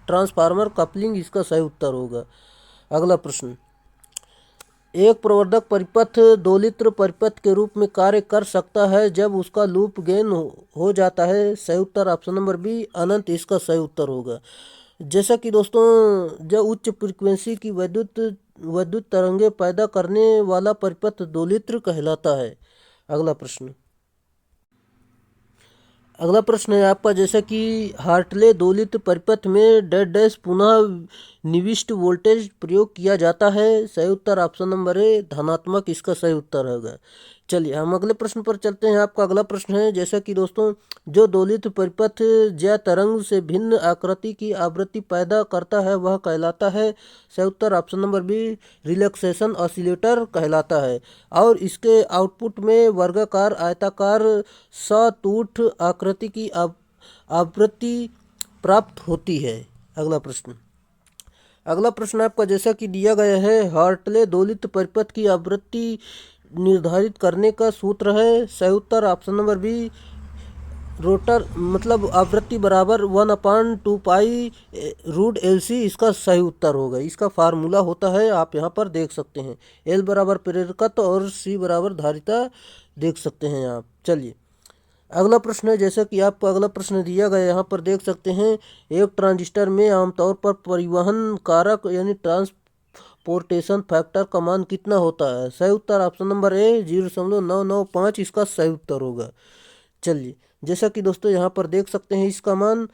transformer coupling, इसका सही उत्तर होगा। अगला प्रश्न। एक प्रवर्धक परिपथ दोलित्र परिपथ के रूप में कार्य कर सकता है जब उसका लूप गेन हो जाता है। सही उत्तर ऑप्शन नंबर बी अनंत, इसका सही उत्तर होगा। जैसा कि दोस्तों जो उच्च फ्रीक्वेंसी की विद्युत तरंगे पैदा करने वाला परिपथ दोलित्र कहलाता है। अगला प्रश्न। अगला प्रश्न है आपका जैसा कि हार्टले दोलित्र परिपथ में डैश डैश पुनः निविष्ट वोल्टेज प्रयोग किया जाता है। सही उत्तर ऑप्शन नंबर ए धनात्मक, इसका सही उत्तर होगा। चलिए हम अगले प्रश्न पर चलते हैं। आपका अगला प्रश्न है जैसा कि दोस्तों जो दोलित परिपथ ज्या तरंग से भिन्न आकृति की आवृत्ति पैदा करता है वह कहलाता है। सही उत्तर option number B relaxation oscillator कहलाता है और इसके आउटपुट में वर्गाकार आयताकार सतूठ आकृति की आवृत्ति प्राप्त होती है। अगला प्रश्न। अगला प्रश्न आपका जैसा कि दिया गया है हार्टले दोलित परिपथ की आवृत्ति निर्धारित करने का सूत्र है। सही उत्तर ऑप्शन नंबर बी रोटर मतलब आवृत्ति बराबर 1/2 पाई√LC, इसका सही उत्तर होगा। इसका फार्मूला होता है आप यहाँ पर देख सकते हैं। L बराबर प्रेरकत्व और C बराबर धारिता देख सकते हैं आप। चलिए अगला प्रश्न है जैसा कि आपको अगला प्रश्न दिया गया यहाँ पर देख सकते हैं। एक ट्रांजिस्टर में आमतौर पर परिवहन कारक यानी ट्रांसपोर्टेशन फैक्टर का मान कितना होता है। सही उत्तर ऑप्शन नंबर ए 0.995, इसका सही उत्तर होगा। चलिए जैसा कि दोस्तों यहाँ पर देख सकते हैं इसका मान।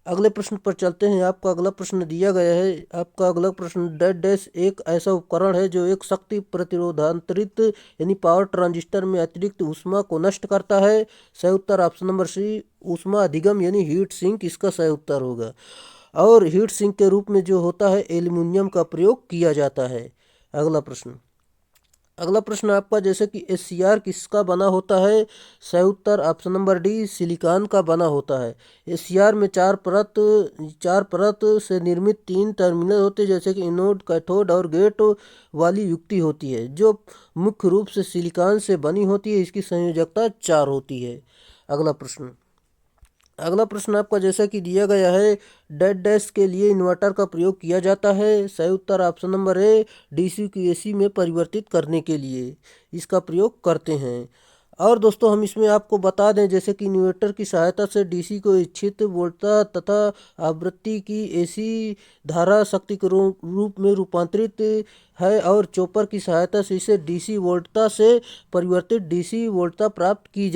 अगले प्रश्न पर चलते हैं। आपका अगला प्रश्न दिया गया है। आपका अगला प्रश्न डैश डैश एक ऐसा उपकरण है जो एक शक्ति प्रतिरोधांतरित यानी पावर ट्रांजिस्टर में अतिरिक्त ऊष्मा को नष्ट करता है। सही उत्तर ऑप्शन नंबर सी ऊष्मा अधिगम यानी हीट सिंक, इसका सही उत्तर होगा। और हीट सिंक के रूप में जो होता है एल्युमिनियम का प्रयोग किया जाता है। अगला प्रश्न। अगला प्रश्न आपका जैसे कि SCR किसका बना होता है। सही उत्तर ऑप्शन नंबर डी सिलिकॉन का बना होता है। SCR में चार परत से निर्मित 3 टर्मिनल होते हैं जैसे कि एनोड कैथोड और गेट वाली युक्ति होती है जो मुख्य रूप से सिलिकॉन से बनी होती है। इसकी संयोजकता 4 होती है। अगला प्रश्न। अगला प्रश्न आपका जैसा कि दिया गया है डैश डैश के लिए इन्वर्टर का प्रयोग किया जाता है। सही उत्तर ऑप्शन नंबर ए DC को AC में परिवर्तित करने के लिए इसका प्रयोग करते हैं। और दोस्तों हम इसमें आपको बता दें जैसे कि इन्वर्टर की सहायता से DC को इच्छित वोल्टता तथा आवृत्ति की AC धारा शक्ति के रूप में रूपांतरित है और चॉपर की सहायता से इसे DC वोल्टता से परिवर्तित DC वोल्टता प्राप्त की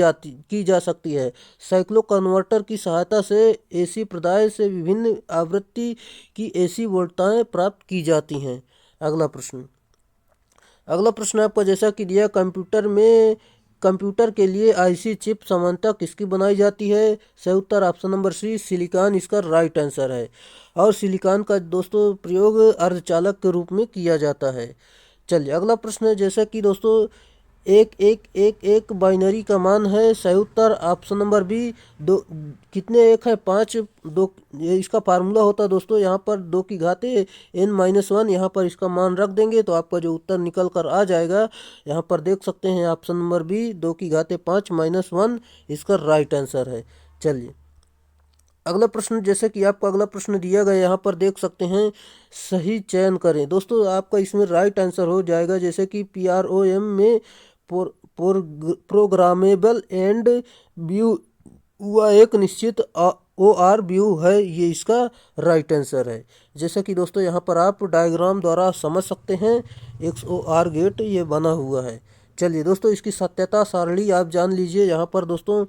जा सकती है। साइक्लो कन्वर्टर की सहायता से AC प्रदाय से विभिन्न आवृत्ति की AC वोल्टताएं प्राप्त की जाती हैं। अगला प्रश्न। अगला प्रश्न आपका जैसा कि दिया कंप्यूटर के लिए IC चिप सामान्यतः किसकी बनाई जाती है। सही उत्तर ऑप्शन नंबर सी सिलिकॉन, इसका राइट आंसर है। और सिलिकॉन का दोस्तों प्रयोग अर्धचालक के रूप में किया जाता है। चलिए अगला प्रश्न है जैसा कि दोस्तों 1 बाइनरी का मान है। सही उत्तर ऑप्शन नंबर बी दो कितने 1 है 5 2 इसका फार्मूला होता है दोस्तों यहाँ पर 2 की घाते n-1 यहाँ पर इसका मान रख देंगे तो आपका जो उत्तर निकल कर आ जाएगा यहाँ पर देख सकते हैं ऑप्शन नंबर बी 2 की घाते 5-1 इसका राइट आंसर है। चलिए अगला प्रश्न जैसे कि आपको अगला प्रश्न दिया गया यहाँ पर देख सकते हैं सही चयन करें। दोस्तों आपका इसमें राइट आंसर हो जाएगा जैसे कि PROM में प्रोग्रामेबल एंड व्यू हुआ एक निश्चित ओ आर व्यू है ये इसका राइट आंसर है। जैसा कि दोस्तों यहाँ पर आप डायग्राम द्वारा समझ सकते हैं, XOR गेट ये बना हुआ है। चलिए दोस्तों, इसकी सत्यता सारणी आप जान लीजिए। यहाँ पर दोस्तों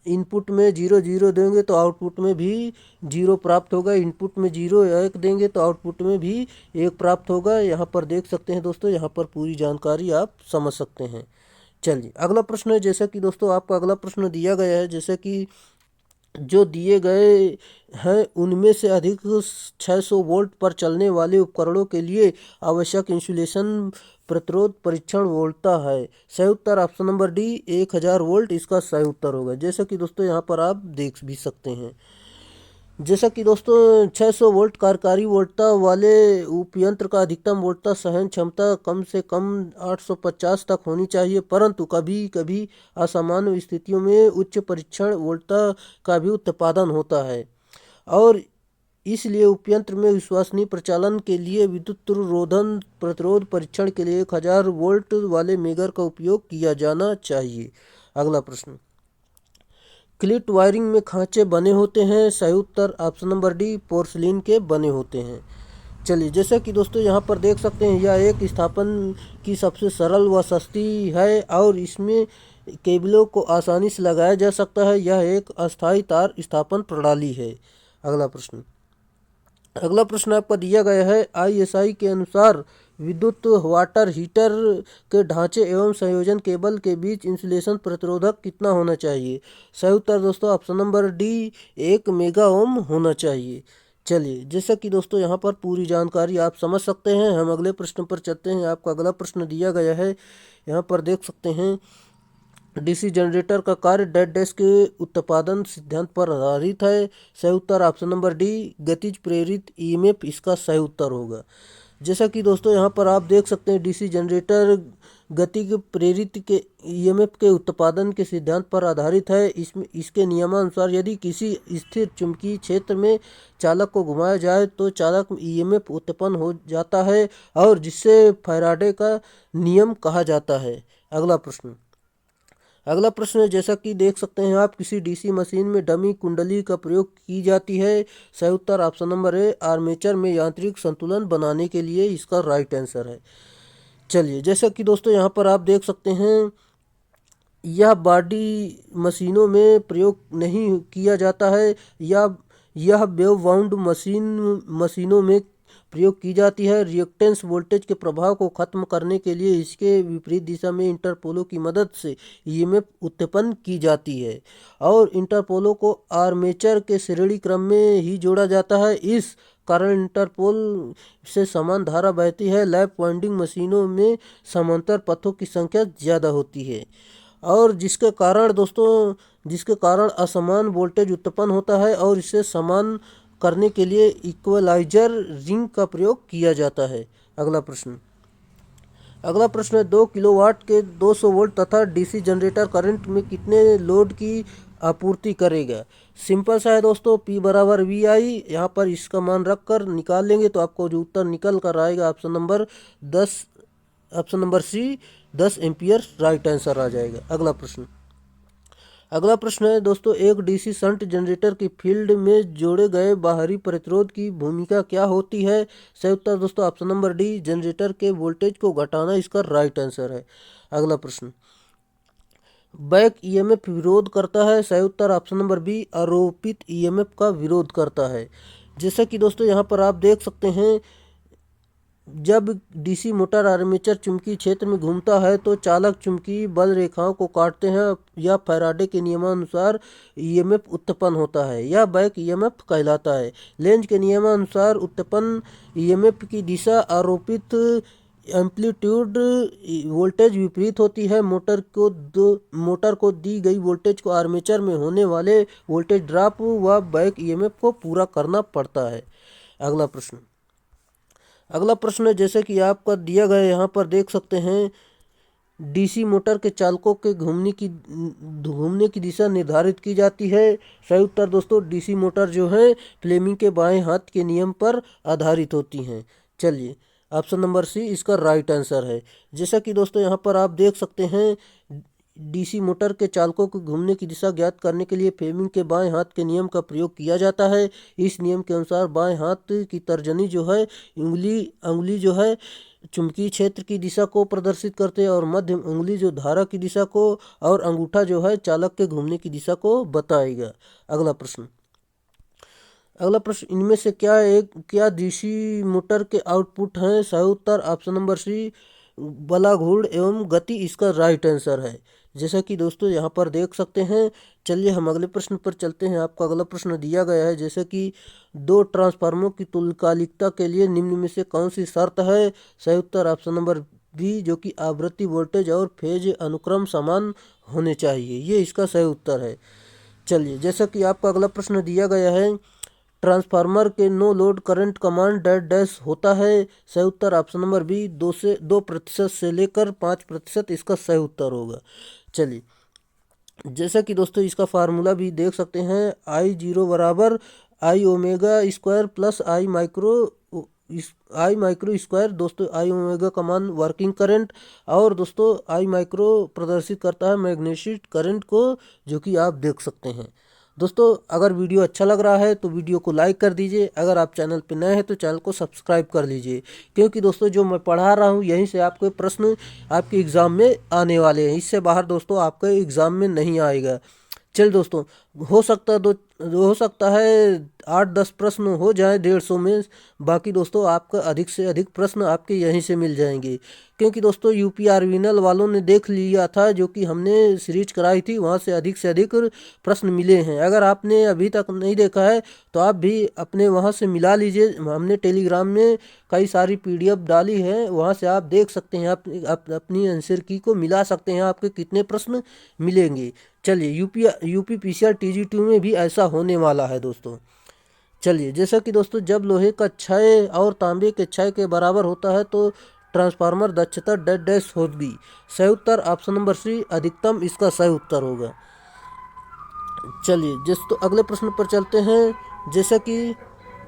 इनपुट में 0 0 देंगे तो आउटपुट में भी 0 प्राप्त होगा, इनपुट में 0 1 देंगे तो आउटपुट में भी 1 प्राप्त होगा। यहाँ पर देख सकते हैं दोस्तों, यहाँ पर पूरी जानकारी आप समझ सकते हैं। चलिए अगला प्रश्न है। जैसा कि दोस्तों आपका अगला प्रश्न दिया गया है, जैसे कि जो दिए गए हैं उनमें से अधिक 600 वोल्ट पर चलने वाले उपकरणों के लिए आवश्यक इंसुलेशन प्रतिरोध परीक्षण वोल्टता है। सही उत्तर ऑप्शन नंबर डी 1000 वोल्ट इसका सही उत्तर होगा। जैसा कि दोस्तों यहाँ पर आप देख भी सकते हैं। जैसा कि दोस्तों 600 वोल्ट कार्यकारी वोल्टता वाले उपयंत्र का अधिकतम वोल्टता सहन क्षमता कम से कम 850 तक होनी चाहिए, परंतु कभी कभी असामान्य स्थितियों में उच्च परीक्षण वोल्टता का भी उत्पादन होता है और इसलिए उपयंत्र में विश्वसनीय प्रचालन के लिए विद्युत रोधन प्रतिरोध परीक्षण के लिए 1000 वोल्ट वाले मेगर का उपयोग किया जाना चाहिए। अगला प्रश्न, क्लिट वायरिंग में खांचे बने होते हैं। सही उत्तर ऑप्शन नंबर डी पोर्सलिन के बने होते हैं। चलिए जैसा कि दोस्तों यहाँ पर देख सकते हैं, यह एक स्थापन की सबसे सरल व सस्ती है और इसमें केबलों को आसानी से लगाया जा सकता है। यह एक अस्थायी तार स्थापन प्रणाली है। अगला प्रश्न आपका दिया गया है, ISI के अनुसार विद्युत वाटर हीटर के ढांचे एवं संयोजन केबल के बीच इंसुलेशन प्रतिरोधक कितना होना चाहिए। सही उत्तर दोस्तों option number D 1 mega ohm होना चाहिए। चलिए जैसा कि दोस्तों यहाँ पर पूरी जानकारी आप समझ सकते हैं, हम अगले प्रश्न पर चलते हैं। आपका अगला प्रश्न दिया गया है, यहाँ पर देख सकते हैं, डीसी जनरेटर का कार्य डेड डैश के उत्पादन सिद्धांत पर आधारित है। सही उत्तर ऑप्शन नंबर डी गतिज प्रेरित ईएमएफ इसका सही उत्तर होगा। जैसा कि दोस्तों यहाँ पर आप देख सकते हैं, डीसी जनरेटर गति के प्रेरित के ईएमएफ के उत्पादन के सिद्धांत पर आधारित है। इसमें इसके नियमानुसार यदि किसी स्थिर चुंबकीय क्षेत्र में चालक को घुमाया जाए तो चालक ईएमएफ उत्पन्न हो जाता है और जिससे फैराडे का नियम कहा जाता है। अगला प्रश्न है, जैसा कि देख सकते हैं आप, किसी डीसी मशीन में डमी कुंडली का प्रयोग की जाती है। सही उत्तर ऑप्शन नंबर ए आर्मेचर में यांत्रिक संतुलन बनाने के लिए इसका राइट आंसर है। चलिए जैसा कि दोस्तों यहाँ पर आप देख सकते हैं, यह बॉडी मशीनों में प्रयोग नहीं किया जाता है, यह वेव वाउंड मशीनों में प्रयोग की जाती है। रिएक्टेंस वोल्टेज के प्रभाव को खत्म करने के लिए इसके विपरीत दिशा में इंटरपोलों की मदद से ईएमएफ उत्पन्न की जाती है और इंटरपोलों को आर्मेचर के श्रेणी क्रम में ही जोड़ा जाता है। इस कारण इंटरपोल से समान धारा बहती है। लैप वाइंडिंग मशीनों में समांतर पथों की संख्या ज़्यादा होती है और जिसके कारण असमान वोल्टेज उत्पन्न होता है और इसे समान करने के लिए इक्वलाइजर रिंग का प्रयोग किया जाता है। अगला प्रश्न है, 2 किलोवाट के 200 वोल्ट तथा डीसी जनरेटर करंट में कितने लोड की आपूर्ति करेगा। सिंपल सा है दोस्तों, P बराबर VI। यहाँ पर इसका मान रख कर निकाल लेंगे तो आपको जो उत्तर निकल कर आएगा option number C 10 ampere right answer आ जाएगा। अगला प्रश्न है दोस्तों, एक डीसी शंट जनरेटर की फील्ड में जोड़े गए बाहरी प्रतिरोध की भूमिका क्या होती है। सही उत्तर दोस्तों ऑप्शन नंबर डी जनरेटर के वोल्टेज को घटाना इसका राइट आंसर है। अगला प्रश्न, बैक ईएमएफ विरोध करता है। सही उत्तर ऑप्शन नंबर बी आरोपित ईएमएफ का विरोध करता है। जैसा कि दोस्तों यहाँ पर आप देख सकते हैं, जब डीसी मोटर आर्मेचर चुंबकीय क्षेत्र में घूमता है तो चालक चुंबकीय बल रेखाओं को काटते हैं या फैराडे के नियमानुसार ईएमएफ उत्पन्न होता है। यह बैक ईएमएफ कहलाता है। लेंज के नियमानुसार उत्पन्न ईएमएफ की दिशा आरोपित एम्पलीट्यूड वोल्टेज विपरीत होती है। मोटर को दी गई वोल्टेज को आर्मेचर में होने वाले वोल्टेज ड्रॉप व बैक ईएमएफ को पूरा करना पड़ता है। अगला प्रश्न है, जैसे कि आपका दिया गया यहाँ पर देख सकते हैं, डीसी मोटर के चालकों के घूमने की दिशा निर्धारित की जाती है। सही उत्तर दोस्तों डीसी मोटर जो है फ्लेमिंग के बाएं हाथ के नियम पर आधारित होती हैं। चलिए ऑप्शन नंबर सी इसका राइट आंसर है। जैसा कि दोस्तों यहाँ पर आप देख सकते हैं, डीसी मोटर के चालकों को घूमने की दिशा ज्ञात करने के लिए फ्लेमिंग के बाएं हाथ के नियम का प्रयोग किया जाता है। इस नियम के अनुसार बाएं हाथ की तर्जनी जो है अंगुली जो है चुंबकीय क्षेत्र की दिशा को प्रदर्शित करते हैं और मध्यम उंगली जो धारा की दिशा को और अंगूठा जो है चालक के घूमने की दिशा को बताएगा। अगला प्रश्न इनमें से क्या डीसी मोटर के आउटपुट हैं? सही उत्तर ऑप्शन नंबर सी बलाघूर्ण एवं गति इसका राइट आंसर है। जैसा कि दोस्तों यहाँ पर देख सकते हैं। चलिए हम अगले प्रश्न पर चलते हैं। आपका अगला प्रश्न दिया गया है जैसे कि दो ट्रांसफार्मरों की तुल्यकालिकता के लिए निम्न में से कौन सी शर्त है? सही उत्तर ऑप्शन नंबर बी जो कि आवृत्ति वोल्टेज और फेज अनुक्रम समान होने चाहिए, ये इसका सही उत्तर है। चलिए जैसा कि आपका अगला प्रश्न दिया गया है ट्रांसफार्मर के no load current command dash dash होता है। सही उत्तर ऑप्शन नंबर बी 2% से लेकर 5% इसका सही उत्तर होगा। चलिए जैसा कि दोस्तों इसका फार्मूला भी देख सकते हैं I0 बराबर आई ओमेगा स्क्वायर प्लस आई माइक्रो स्क्वायर। दोस्तों आई ओमेगा का मान वर्किंग करंट और दोस्तों आई माइक्रो प्रदर्शित करता है मैग्नेटिक करंट को, जो कि आप देख सकते हैं। दोस्तों अगर वीडियो अच्छा लग रहा है तो वीडियो को लाइक कर दीजिए। अगर आप चैनल पर नए हैं तो चैनल को सब्सक्राइब कर लीजिए, क्योंकि दोस्तों जो मैं पढ़ा रहा हूँ यहीं से आपके प्रश्न आपके एग्ज़ाम में आने वाले हैं। इससे बाहर दोस्तों आपके एग्ज़ाम में नहीं आएगा। चल दोस्तों हो सकता है 8-10 प्रश्न हो जाए 150 में। बाकी दोस्तों आपका अधिक से अधिक प्रश्न आपके यहीं से मिल जाएंगे, क्योंकि दोस्तों यूपी आर्विनल वालों ने देख लिया था जो कि हमने सीरीज कराई थी, वहाँ से अधिक प्रश्न मिले हैं। अगर आपने अभी तक नहीं देखा है तो आप भी अपने वहाँ से मिला लीजिए। हमने टेलीग्राम में कई सारी PDF डाली है, वहाँ से आप देख सकते हैं। आप अपनी आंसर की को मिला सकते हैं, आपके कितने प्रश्न मिलेंगे। चलिए यूपी PCR TG2 में भी ऐसा होने वाला है दोस्तों। चलिए जैसा कि दोस्तों जब लोहे का क्षय और तांबे के क्षय के बराबर होता है तो ट्रांसफार्मर दक्षता डैश डैश होगी। सही उत्तर ऑप्शन नंबर सी अधिकतम इसका सही उत्तर होगा। चलिए दोस्तों अगले प्रश्न पर चलते हैं। जैसा कि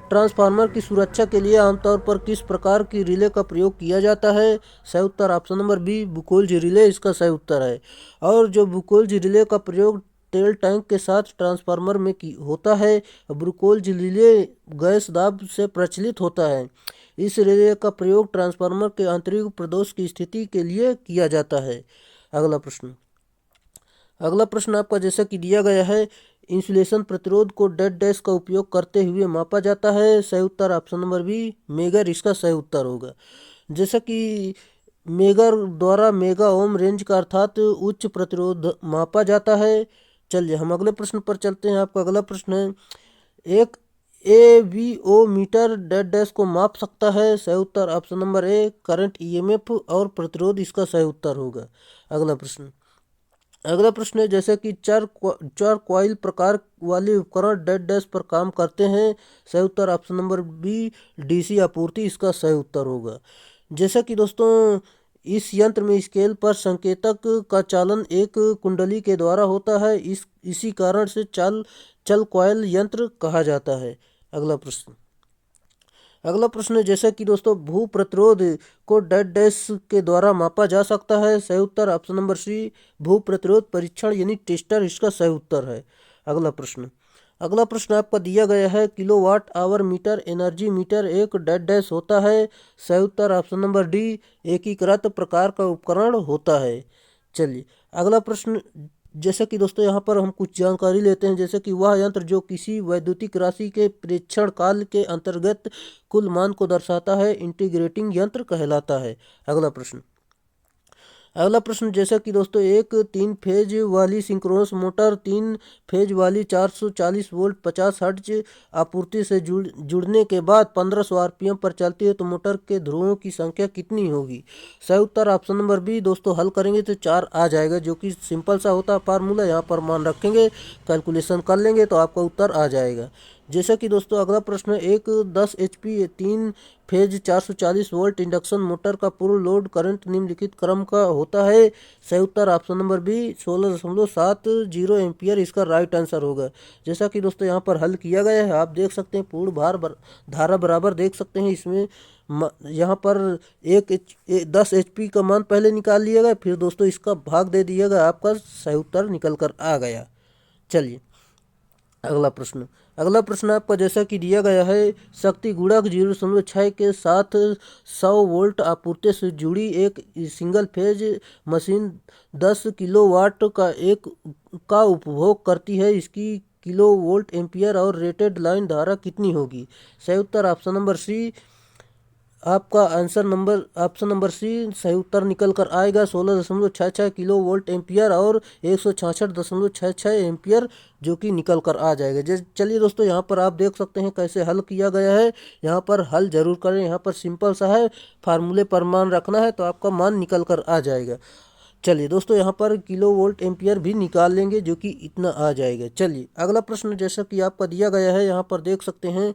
ट्रांसफार्मर की सुरक्षा के लिए आमतौर पर किस प्रकार की रिले का प्रयोग किया जाता है? सही उत्तर ऑप्शन नंबर बी बुकोल्ज रिले इसका सही उत्तर है। और जो बुकोल्ज रिले का प्रयोग तेल टैंक के साथ ट्रांसफार्मर में होता है, बुकोल्ज रिले गैस दाब से प्रचलित होता है। इस रिले का प्रयोग ट्रांसफार्मर के आंतरिक प्रदोष की स्थिति के लिए किया जाता है। अगला प्रश्न आपका जैसा कि दिया गया है इंसुलेशन प्रतिरोध को डैश डैश का उपयोग करते हुए मापा जाता है। सही उत्तर ऑप्शन नंबर बी मेगर इसका सही उत्तर होगा। जैसा कि मेगर द्वारा मेगा ओम रेंज का अर्थात उच्च प्रतिरोध मापा जाता है। चलिए हम अगले प्रश्न पर चलते हैं। आपका अगला प्रश्न है एक AVO मीटर डैश डैश को माप सकता है। सही उत्तर option number A current EMF और प्रतिरोध इसका सही उत्तर होगा। अगला प्रश्न है जैसे कि चार कॉइल प्रकार वाले उपकरण डैश डैश पर काम करते हैं। सही उत्तर ऑप्शन नंबर बी DC आपूर्ति इसका सही उत्तर होगा। जैसा कि दोस्तों इस यंत्र में स्केल पर संकेतक का चालन एक कुंडली के द्वारा होता है, इसी कारण से चल कॉइल यंत्र कहा जाता है। अगला प्रश्न है जैसा कि दोस्तों भू प्रतिरोध को डैश डैश के द्वारा मापा जा सकता है। सही उत्तर ऑप्शन नंबर सी भू प्रतिरोध परीक्षण यानी टेस्टर इसका सही उत्तर है। अगला प्रश्न आपका दिया गया है kilowatt hour meter energy meter एक डैश डैश होता है। सही उत्तर ऑप्शन नंबर डी एकीकृत प्रकार का उपकरण होता है। चलिए अगला प्रश्न जैसा कि दोस्तों यहाँ पर हम कुछ जानकारी लेते हैं। जैसे कि वह यंत्र जो किसी वैद्युतिक राशि के प्रेक्षण काल के अंतर्गत कुल मान को दर्शाता है इंटीग्रेटिंग यंत्र कहलाता है। अगला प्रश्न जैसा कि दोस्तों एक 3 फेज वाली सिंक्रोनस मोटर 3 फेज वाली 440 वोल्ट 50 हर्ट्ज आपूर्ति से जुड़ने के बाद 1500 RPM पर चलती है तो मोटर के ध्रुवों की संख्या कितनी होगी? सही उत्तर ऑप्शन नंबर बी। दोस्तों हल करेंगे तो 4 आ जाएगा, जो कि सिंपल सा होता है फार्मूला। यहाँ पर मान रखेंगे, कैलकुलेशन कर लेंगे तो आपका उत्तर आ जाएगा। जैसा कि दोस्तों अगला प्रश्न एक 10 HP 3 phase 440 volt induction motor का पूर्ण लोड करंट निम्नलिखित क्रम का होता है। सही उत्तर ऑप्शन नंबर बी 16.70 एम्पियर इसका राइट आंसर होगा। जैसा कि दोस्तों यहाँ पर हल किया गया है, आप देख सकते हैं पूर्ण भार धारा बराबर देख सकते हैं। इसमें यहाँ पर 10 HP का मान पहले निकाल लिएगा, फिर दोस्तों इसका भाग दे दिएगा, आपका सही उत्तर निकल कर आ गया। चलिए अगला प्रश्न आपका जैसा कि दिया गया है, शक्ति गुणक 0.6 के साथ 100 वोल्ट आपूर्ति से जुड़ी एक सिंगल फेज मशीन 10 किलोवाट का उपभोग करती है। इसकी किलो वोल्ट एम्पियर और रेटेड लाइन धारा कितनी होगी? सही उत्तर ऑप्शन नंबर सी। आपका ऑप्शन नंबर सी सही उत्तर निकल कर आएगा। 16.66 किलो वोल्ट एम्पियर और 166.66 एम्पियर जो कि निकल कर आ जाएगा। चलिए दोस्तों, यहाँ पर आप देख सकते हैं कैसे हल किया गया है। यहाँ पर हल जरूर करें, यहाँ पर सिंपल सा है, फार्मूले पर मान रखना है तो आपका मान निकल कर आ जाएगा। चलिए दोस्तों, यहाँ पर किलो वोल्ट एम्पियर भी निकाल लेंगे जो कि इतना आ जाएगा। चलिए अगला प्रश्न जैसा कि आपका दिया गया है, यहाँ पर देख सकते हैं,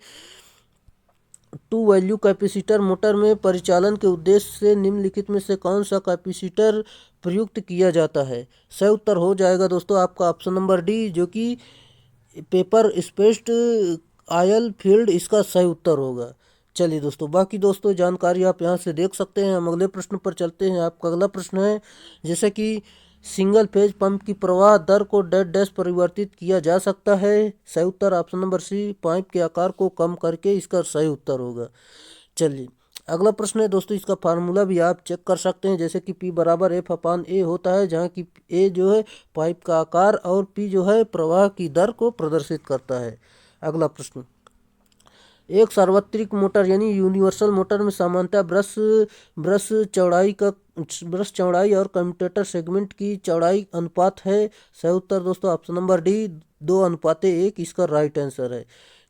2 वैल्यू कैपेसिटर मोटर में परिचालन के उद्देश्य से निम्नलिखित में से कौन सा कैपेसिटर प्रयुक्त किया जाता है? सही उत्तर हो जाएगा दोस्तों आपका ऑप्शन नंबर डी, जो कि पेपर स्पेस्ड आयल फील्ड इसका सही उत्तर होगा। चलिए दोस्तों, बाकी दोस्तों जानकारी आप यहाँ से देख सकते हैं। हम अगले प्रश्न पर चलते हैं। आपका अगला प्रश्न है, जैसे कि सिंगल फेज पंप की प्रवाह दर को डेड डैश परिवर्तित किया जा सकता है। सही उत्तर ऑप्शन नंबर सी, पाइप के आकार को कम करके इसका सही उत्तर होगा। चलिए अगला प्रश्न है दोस्तों, इसका फार्मूला भी आप चेक कर सकते हैं, जैसे कि P बराबर F/A होता है, जहाँ की A जो है पाइप का आकार और P जो है प्रवाह की दर को प्रदर्शित करता है। अगला प्रश्न, एक सार्वत्रिक मोटर यानी यूनिवर्सल मोटर में सामान्यतः ब्रश चौड़ाई और कम्यूटेटर सेगमेंट की चौड़ाई अनुपात है। सही उत्तर दोस्तों ऑप्शन नंबर डी, 2:1 इसका राइट आंसर है।